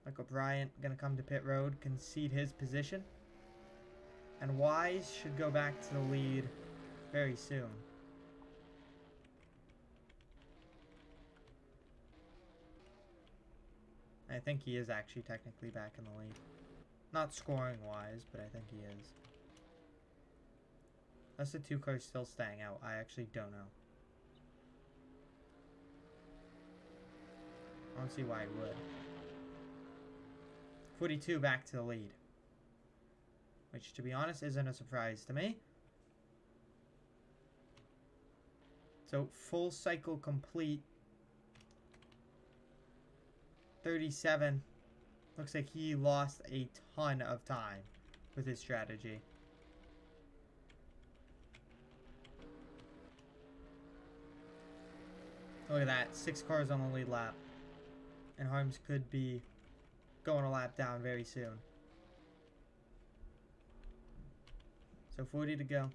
Michael Bryant gonna come to pit road, concede his position. And Wise should go back to the lead very soon. I think he is actually technically back in the lead. Not scoring wise, but I think he is. Unless the 2 cars still staying out, I actually don't know. I don't see why he would. 42 back to the lead. Which, to be honest, isn't a surprise to me. So, full cycle complete. 37. Looks like he lost a ton of time with his strategy. Look at that. 6 cars on the lead lap. And Harms could be going a lap down very soon. So 40 to go.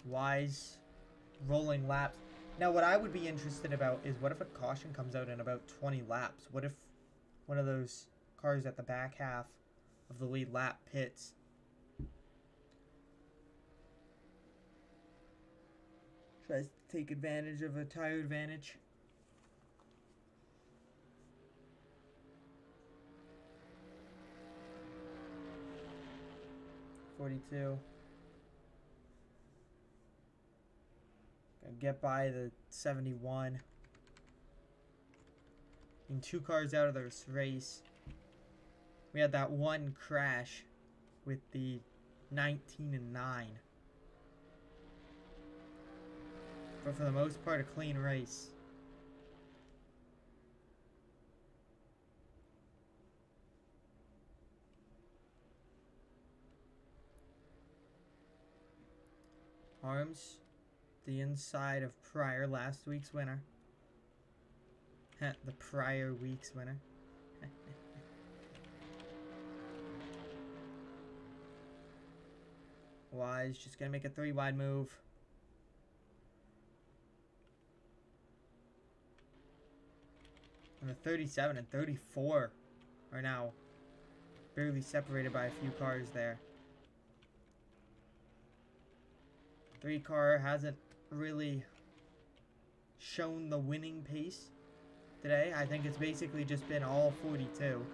Wise rolling laps. Now what I would be interested about is what if a caution comes out in about 20 laps? What if one of those cars at the back half of the lead lap pits? Tries to take advantage of a tire advantage. .42. Gonna get by the 71. And 2 cars out of this race. We had that one crash with the 19 and 9. But for the most part, a clean race. Harms, the inside of prior last week's winner. The prior week's winner. Wise just gonna make a 3 wide move. And the 37 and 34 are now barely separated by a few cars there. 3 car hasn't really shown the winning pace today. I think it's basically just been all 42.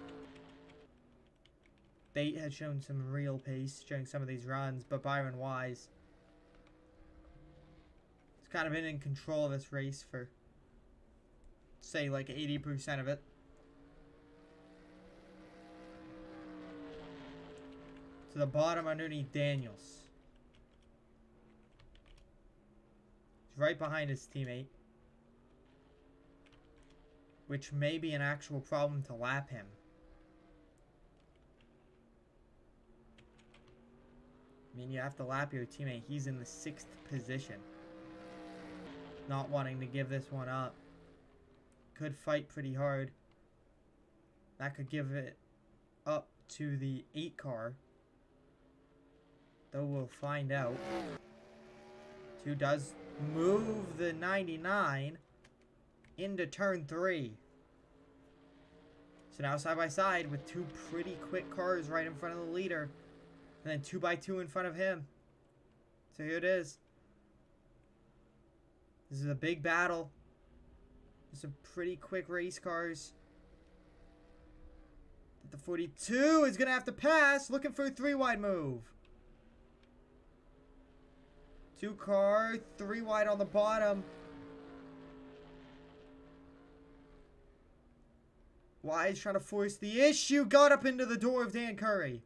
8 has shown some real pace during some of these runs, but Byron Wise has kind of been in control of this race for, say, like 80% of it. To the bottom underneath Daniels. He's right behind his teammate, which may be an actual problem to lap him. I mean, you have to lap your teammate. He's in the 6th position. Not wanting to give this one up. Could fight pretty hard. That could give it up to the 8 car. Though we'll find out. 2 does move the 99 into turn 3. So now side by side with 2 pretty quick cars right in front of the leader. And then 2 by 2 in front of him. So here it is. This is a big battle. There's some pretty quick race cars. The 42 is going to have to pass. Looking for a 3-wide move. 2 car, 3 wide on the bottom. Wide's trying to force the issue. Got up into the door of Dan Curry.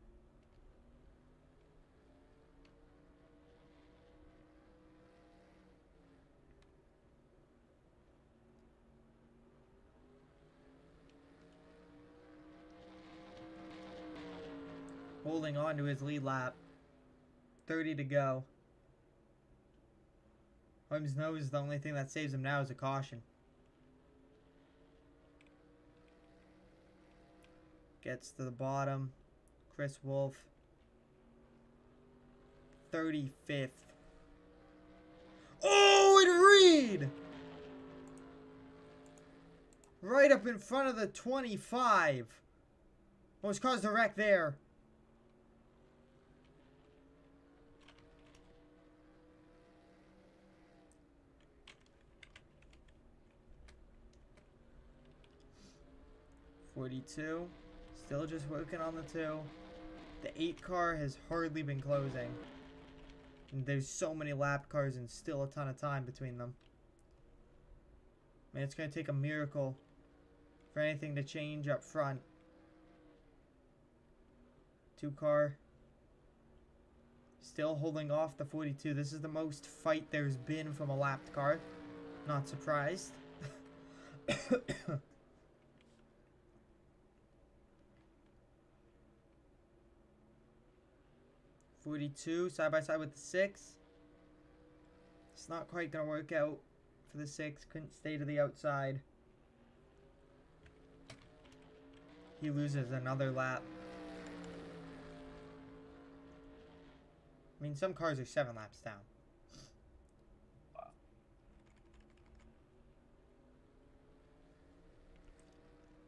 Holding on to his lead lap. 30 to go. Holmes knows the only thing that saves him now is a caution. Gets to the bottom. Chris Wolf. 35th. Oh, and Reed! Right up in front of the 25. Almost caused a wreck there. .42. Still just working on the 2. The 8 car has hardly been closing. And there's so many lap cars and still a ton of time between them. Man, it's going to take a miracle for anything to change up front. 2 car. Still holding off the 42. This is the most fight there's been from a lapped car. Not surprised. 42 side by side with the 6. It's not quite going to work out for the 6. Couldn't stay to the outside. He loses another lap. I mean, some cars are 7 laps down.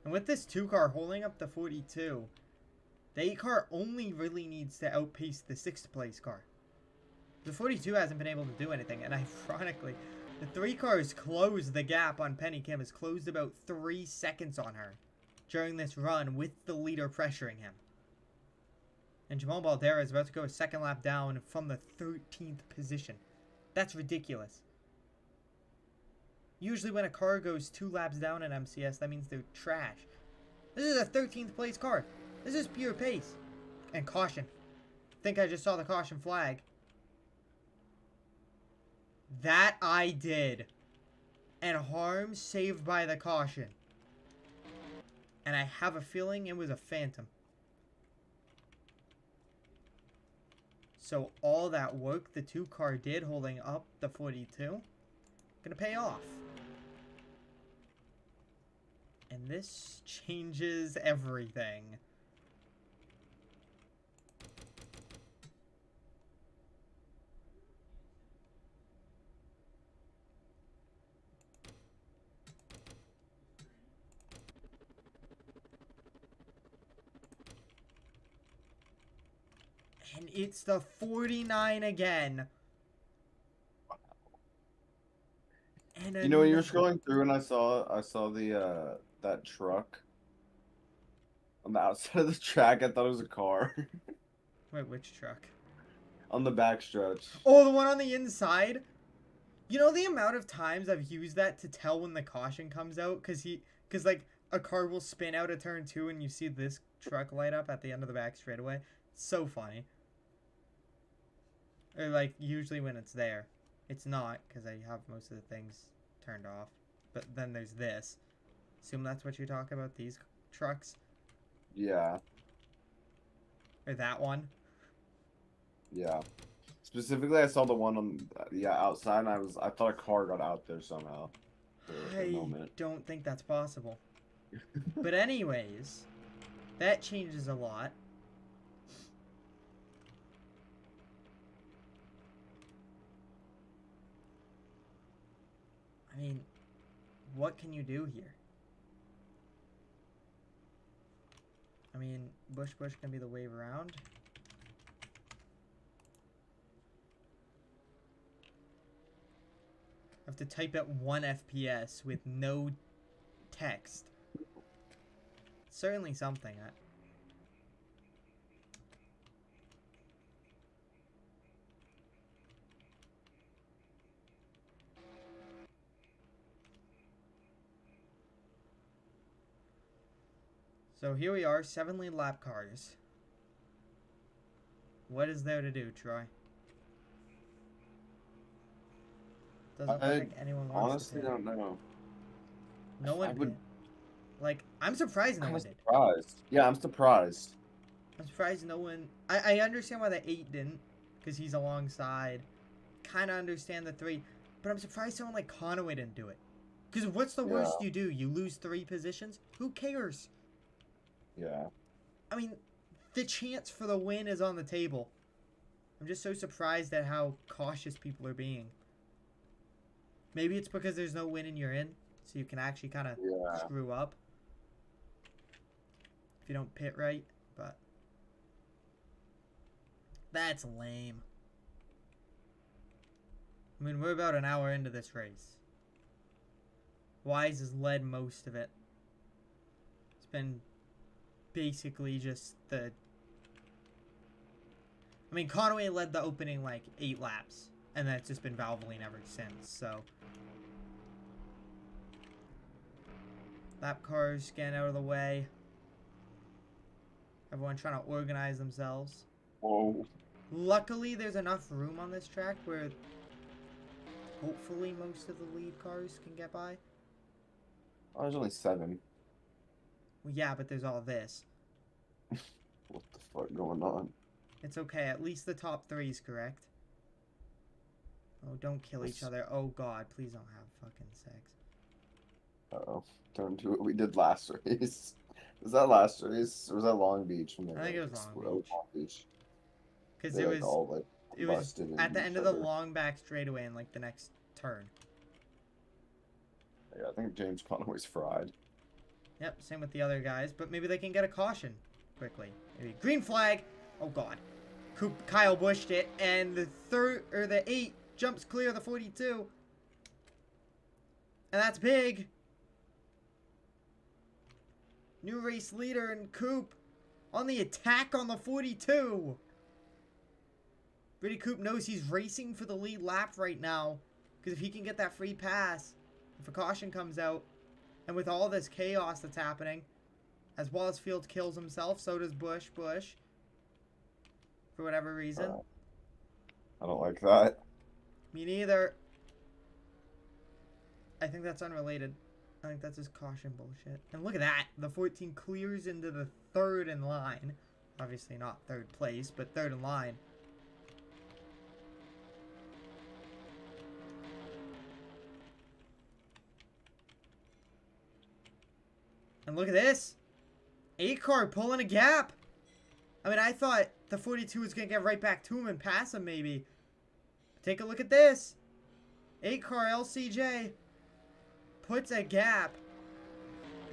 And with this 2 car holding up the 42, the 8 car only really needs to outpace the 6th place car. The 42 hasn't been able to do anything, and ironically, the 3 cars closed the gap on Penny Kim, has closed about 3 seconds on her during this run with the leader pressuring him. And Jamal Baldera is about to go a 2nd lap down from the 13th position. That's ridiculous. Usually when a car goes 2 laps down in MCS, that means they're trash. This is a 13th place car. This is pure pace. And caution. I think I just saw the caution flag. That I did. And Harms saved by the caution. And I have a feeling it was a phantom. So all that work the 2 car did holding up the 42, gonna pay off. And this changes everything. And it's the 49 again. And you know, when you were scrolling through and I saw the that truck on the outside of the track, I thought it was a car. Wait, which truck? On the backstretch. Oh, the one on the inside? You know the amount of times I've used that to tell when the caution comes out? Because like, a car will spin out of turn 2 and you see this truck light up at the end of the back straightaway. It's so funny. Or like, usually when it's there. It's not, because I have most of the things turned off. But then there's this. Assume that's what you're talking about, these trucks? Yeah. Or that one? Yeah. Specifically, I saw the one on outside, and I thought a car got out there somehow. For a moment. Don't think that's possible. But anyways, that changes a lot. I mean, what can you do here? I mean, Bush can be the wave around. have to type at 1 FPS with no text. Certainly something. So here we are, 7 lead lap cars. What is there to do, Troy? Doesn't look like anyone wants honestly to pit. don't know. No one pit. Like, I'm surprised no one did. Surprised. Yeah, I'm surprised. I'm surprised no one... I understand why the 8 didn't, because he's alongside. Kind of understand the 3. But I'm surprised someone like Conway didn't do it. Because what's the worst you do? You lose 3 positions? Who cares? Yeah. I mean, the chance for the win is on the table. I'm just so surprised at how cautious people are being. Maybe it's because there's no win and you're in, so you can actually kind of screw up if you don't pit right, but that's lame. I mean, we're about an hour into this race. Wise has led most of it. It's been basically just the... I mean, Conway led the opening, like, 8 laps. And then it's just been Valvoline ever since, so... Lap cars getting out of the way. Everyone trying to organize themselves. Whoa. Luckily, there's enough room on this track where... hopefully most of the lead cars can get by. Oh, there's only 7. Well, yeah, but there's all this. What the fuck going on? It's okay. At least the top 3 is correct. Oh, don't kill each other. Oh, God. Please don't have fucking sex. Uh-oh. Don't do what we did last race. Was that last race? Or was that Long Beach? I think it was Long Beach. Because it was... all, like, it was at the end of the long back straightaway in, like, the next turn. Yeah, I think James Conway's fried. Yep, same with the other guys. But maybe they can get a caution quickly. Maybe green flag. Oh, God. Kyle Bushed it. And the 8 jumps clear of the 42. And that's big. New race leader in Coop on the attack on the 42. Brady Coop knows he's racing for the lead lap right now. Because if he can get that free pass, if a caution comes out, and with all this chaos that's happening, as Wallacefield kills himself, so does Bush. For whatever reason. I don't like that. Me neither. I think that's unrelated. I think that's just caution bullshit. And look at that. The 14 clears into the 3rd in line. Obviously not 3rd place, but 3rd in line. And look at this. 8 car pulling a gap. I mean, I thought the 42 was going to get right back to him and pass him maybe. Take a look at this. 8 car LCJ puts a gap.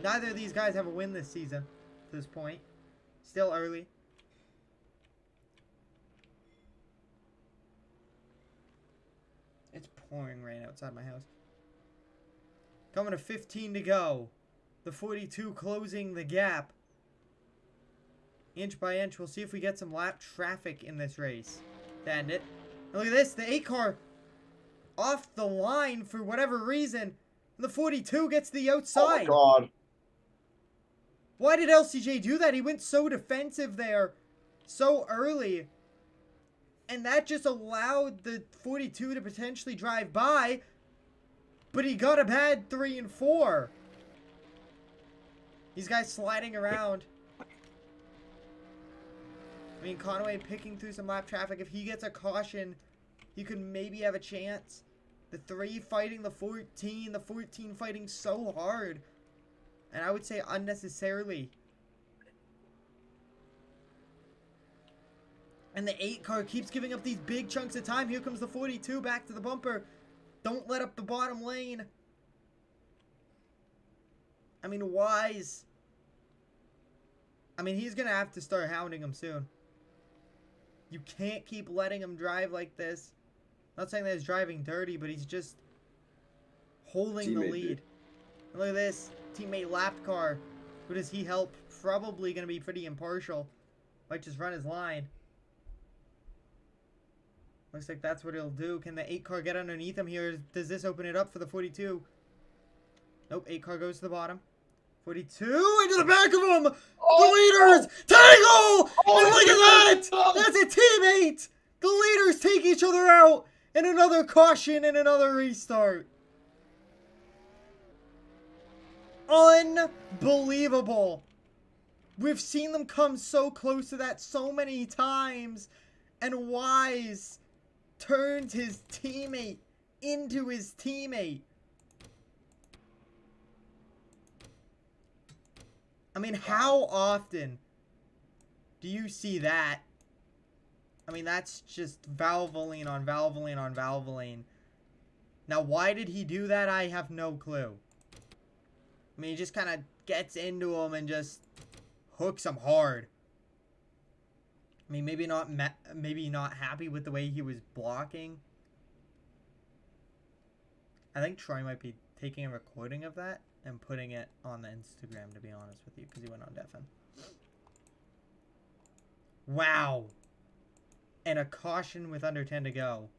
Neither of these guys have a win this season to this point. Still early. It's pouring rain outside my house. Coming to 15 to go. The 42 closing the gap. Inch by inch. We'll see if we get some lap traffic in this race to end it. And look at this. The 8 car off the line for whatever reason. The 42 gets the outside. Oh, my God. Why did LCJ do that? He went so defensive there so early. And that just allowed the 42 to potentially drive by. But he got a bad 3 and 4. These guys sliding around. I mean, Conway picking through some lap traffic. If he gets a caution, he could maybe have a chance. The 3 fighting the 14. The 14 fighting so hard. And I would say unnecessarily. And the 8 car keeps giving up these big chunks of time. Here comes the 42 back to the bumper. Don't let up the bottom lane. I mean, Wise. I mean, he's going to have to start hounding him soon. You can't keep letting him drive like this. Not saying that he's driving dirty, but he's just holding the Teammate, lead. dude. And look at this. Teammate lap car. Who does he help? Probably going to be pretty impartial. Might just run his line. Looks like that's what he'll do. Can the 8 car get underneath him here? Does this open it up for the 42? Nope, 8 car goes to the bottom. 42 into the back of him! The leaders tangle! And look at that! That's a teammate! The leaders take each other out! And another caution and another restart. Unbelievable. We've seen them come so close to that so many times. And Wise turns his teammate into his teammate. I mean, how often do you see that? I mean, that's just Valvoline on Valvoline on Valvoline. Now, why did he do that? I have no clue. I mean, he just kind of gets into him and just hooks him hard. I mean, maybe not happy with the way he was blocking. I think Troy might be taking a recording of that and putting it on the Instagram, to be honest with you, because he went on Defen. Wow. And a caution with under 10 to go.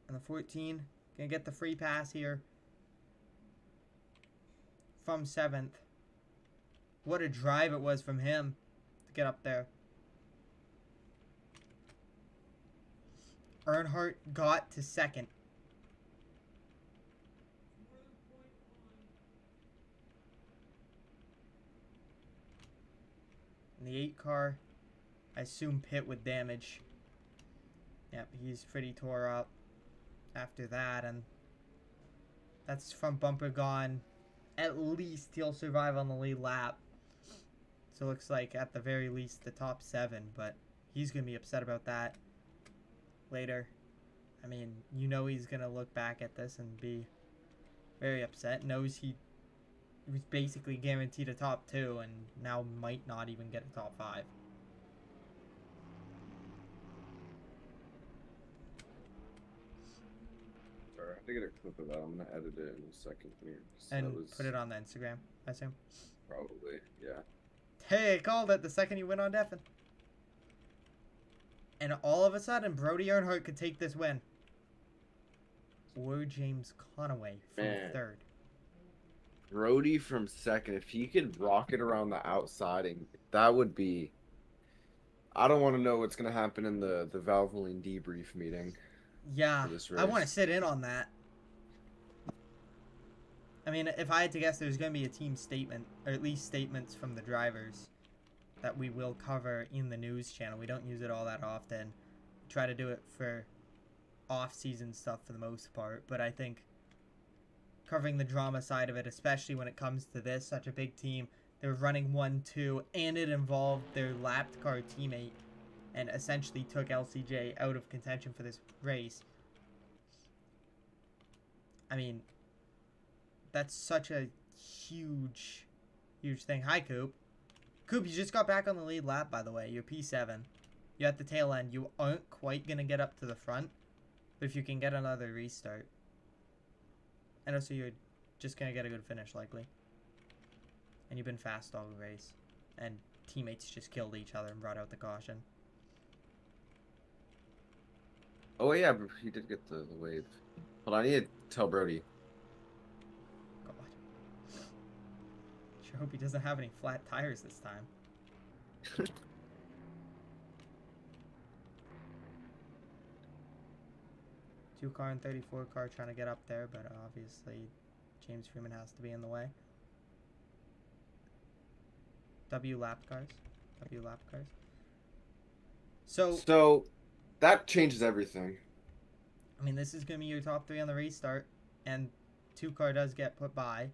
And the 14 gonna get the free pass here from 7th. What a drive it was from him to get up there. Earnhardt got to 2nd. And the 8 car, I assume pit with damage. Yep, he's pretty tore up after that, and that's from bumper gone. At least he'll survive on the lead lap. So it looks like at the very least the top 7, but he's going to be upset about that later. I mean, you know he's going to look back at this and be very upset. Knows he was basically guaranteed a top 2 and now might not even get a top 5. Sorry, I have to get a clip of that. I'm going to edit it in a second here. And put it on the Instagram, I assume. Probably, yeah. Hey, called it the second you went on Defen. And all of a sudden, Brody Earnhardt could take this win. Or James Conaway from 3rd. Brody from 2nd. If he could rocket around the outside, that would be... I don't want to know what's going to happen in the Valvoline debrief meeting. Yeah, I want to sit in on that. I mean, if I had to guess, there's going to be a team statement, or at least statements from the drivers that we will cover in the news channel. We don't use it all that often. We try to do it for off-season stuff for the most part, but I think covering the drama side of it, especially when it comes to this, such a big team, they were running 1-2, and it involved their lapped car teammate, and essentially took LCJ out of contention for this race. I mean, that's such a huge, huge thing. Hi, Coop. Coop, you just got back on the lead lap, by the way. You're P7. You're at the tail end. You aren't quite going to get up to the front, but if you can get another restart. And also, you're just going to get a good finish, likely. And you've been fast all the race. And teammates just killed each other and brought out the caution. Oh, yeah, but he did get the wave. Hold on, I need to tell Brody. God. Sure hope he doesn't have any flat tires this time. 2 car and 34 car trying to get up there, but obviously James Freeman has to be in the way. W lap cars. So that changes everything. I mean, this is going to be your top 3 on the restart, and 2 car does get put by.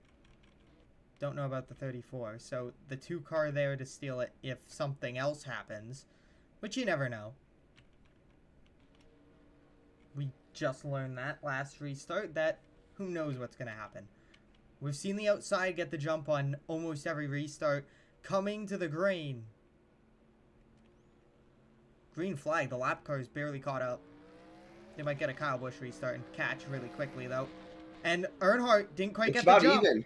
Don't know about the 34, so the 2 car there to steal it if something else happens, which you never know. We just learned that last restart, that who knows what's going to happen. We've seen the outside get the jump on almost every restart. Coming to the green. Green flag, the lap car is barely caught up. They might get a Kyle Busch restart and catch really quickly, though. And Earnhardt didn't quite It's get the about jump. even.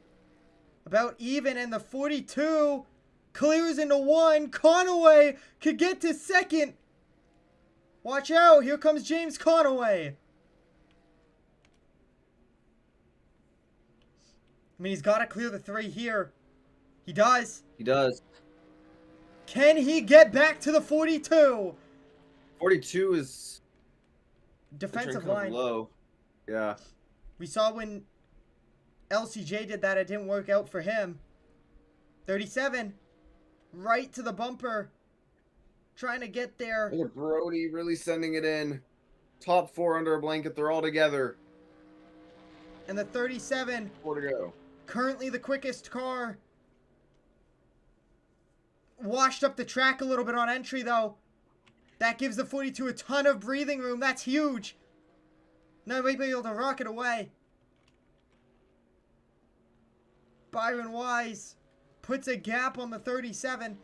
About even, and the 42 clears into 1. Conaway could get to 2nd. Watch out. Here comes James Conaway. I mean, he's got to clear the 3 here. He does. He does. Can he get back to the 42? 42 is Defensive kind of line. low. Yeah. We saw when LCJ did that, it didn't work out for him. 37. Right to the bumper. Trying to get there. Look at Brody really sending it in. Top 4 under a blanket. They're all together. And the 37. 4 to go. Currently the quickest car. Washed up the track a little bit on entry, though. That gives the 42 a ton of breathing room. That's huge. Now we might be able to rocket away. Byron Wise puts a gap on the 37.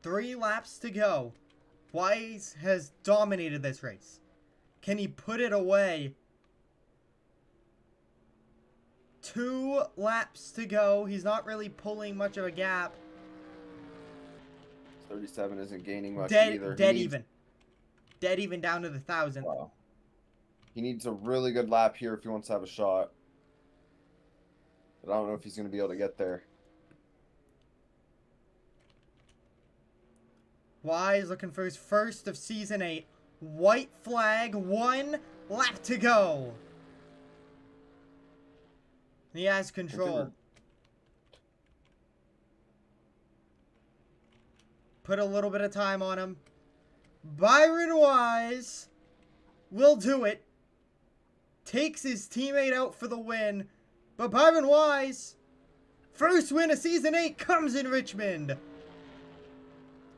Three laps to go. Wise has dominated this race. Can he put it away? 2 laps to go. He's not really pulling much of a gap. 37 isn't gaining much either. Dead even. Dead even down to the 1,000. Wow. He needs a really good lap here if he wants to have a shot. But I don't know if he's going to be able to get there. Wise looking for his first of season 8. White flag, 1 lap to go. He has control. Put a little bit of time on him. Byron Wise will do it. Takes his teammate out for the win. But Byron Wise, first win of season 8 comes in Richmond.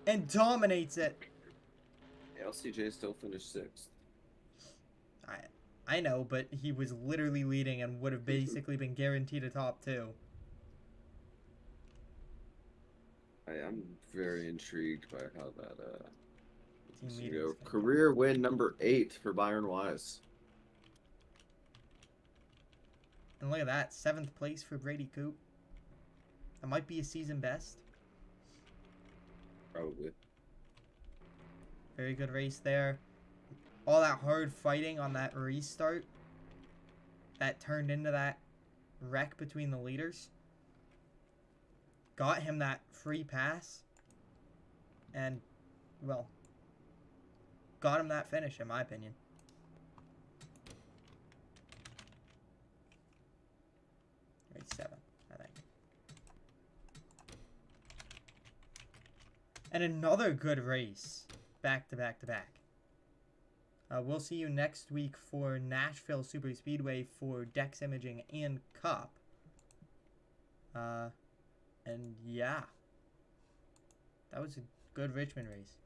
And dominates it. LCJ still finished 6th. I know, but he was literally leading and would have basically been guaranteed a top 2. I'm very intrigued by how that Team career win number 8 for Byron Wise. And look at that, 7th place for Brady Coop. That might be a season best. Probably. Very good race there. All that hard fighting on that restart that turned into that wreck between the leaders. Got him that free pass. And, well, got him that finish, in my opinion. Race 7, I think. And another good race. Back to back to back. We'll see you next week for Nashville Super Speedway for Dex Imaging and Cup. And yeah. That was a good Richmond race.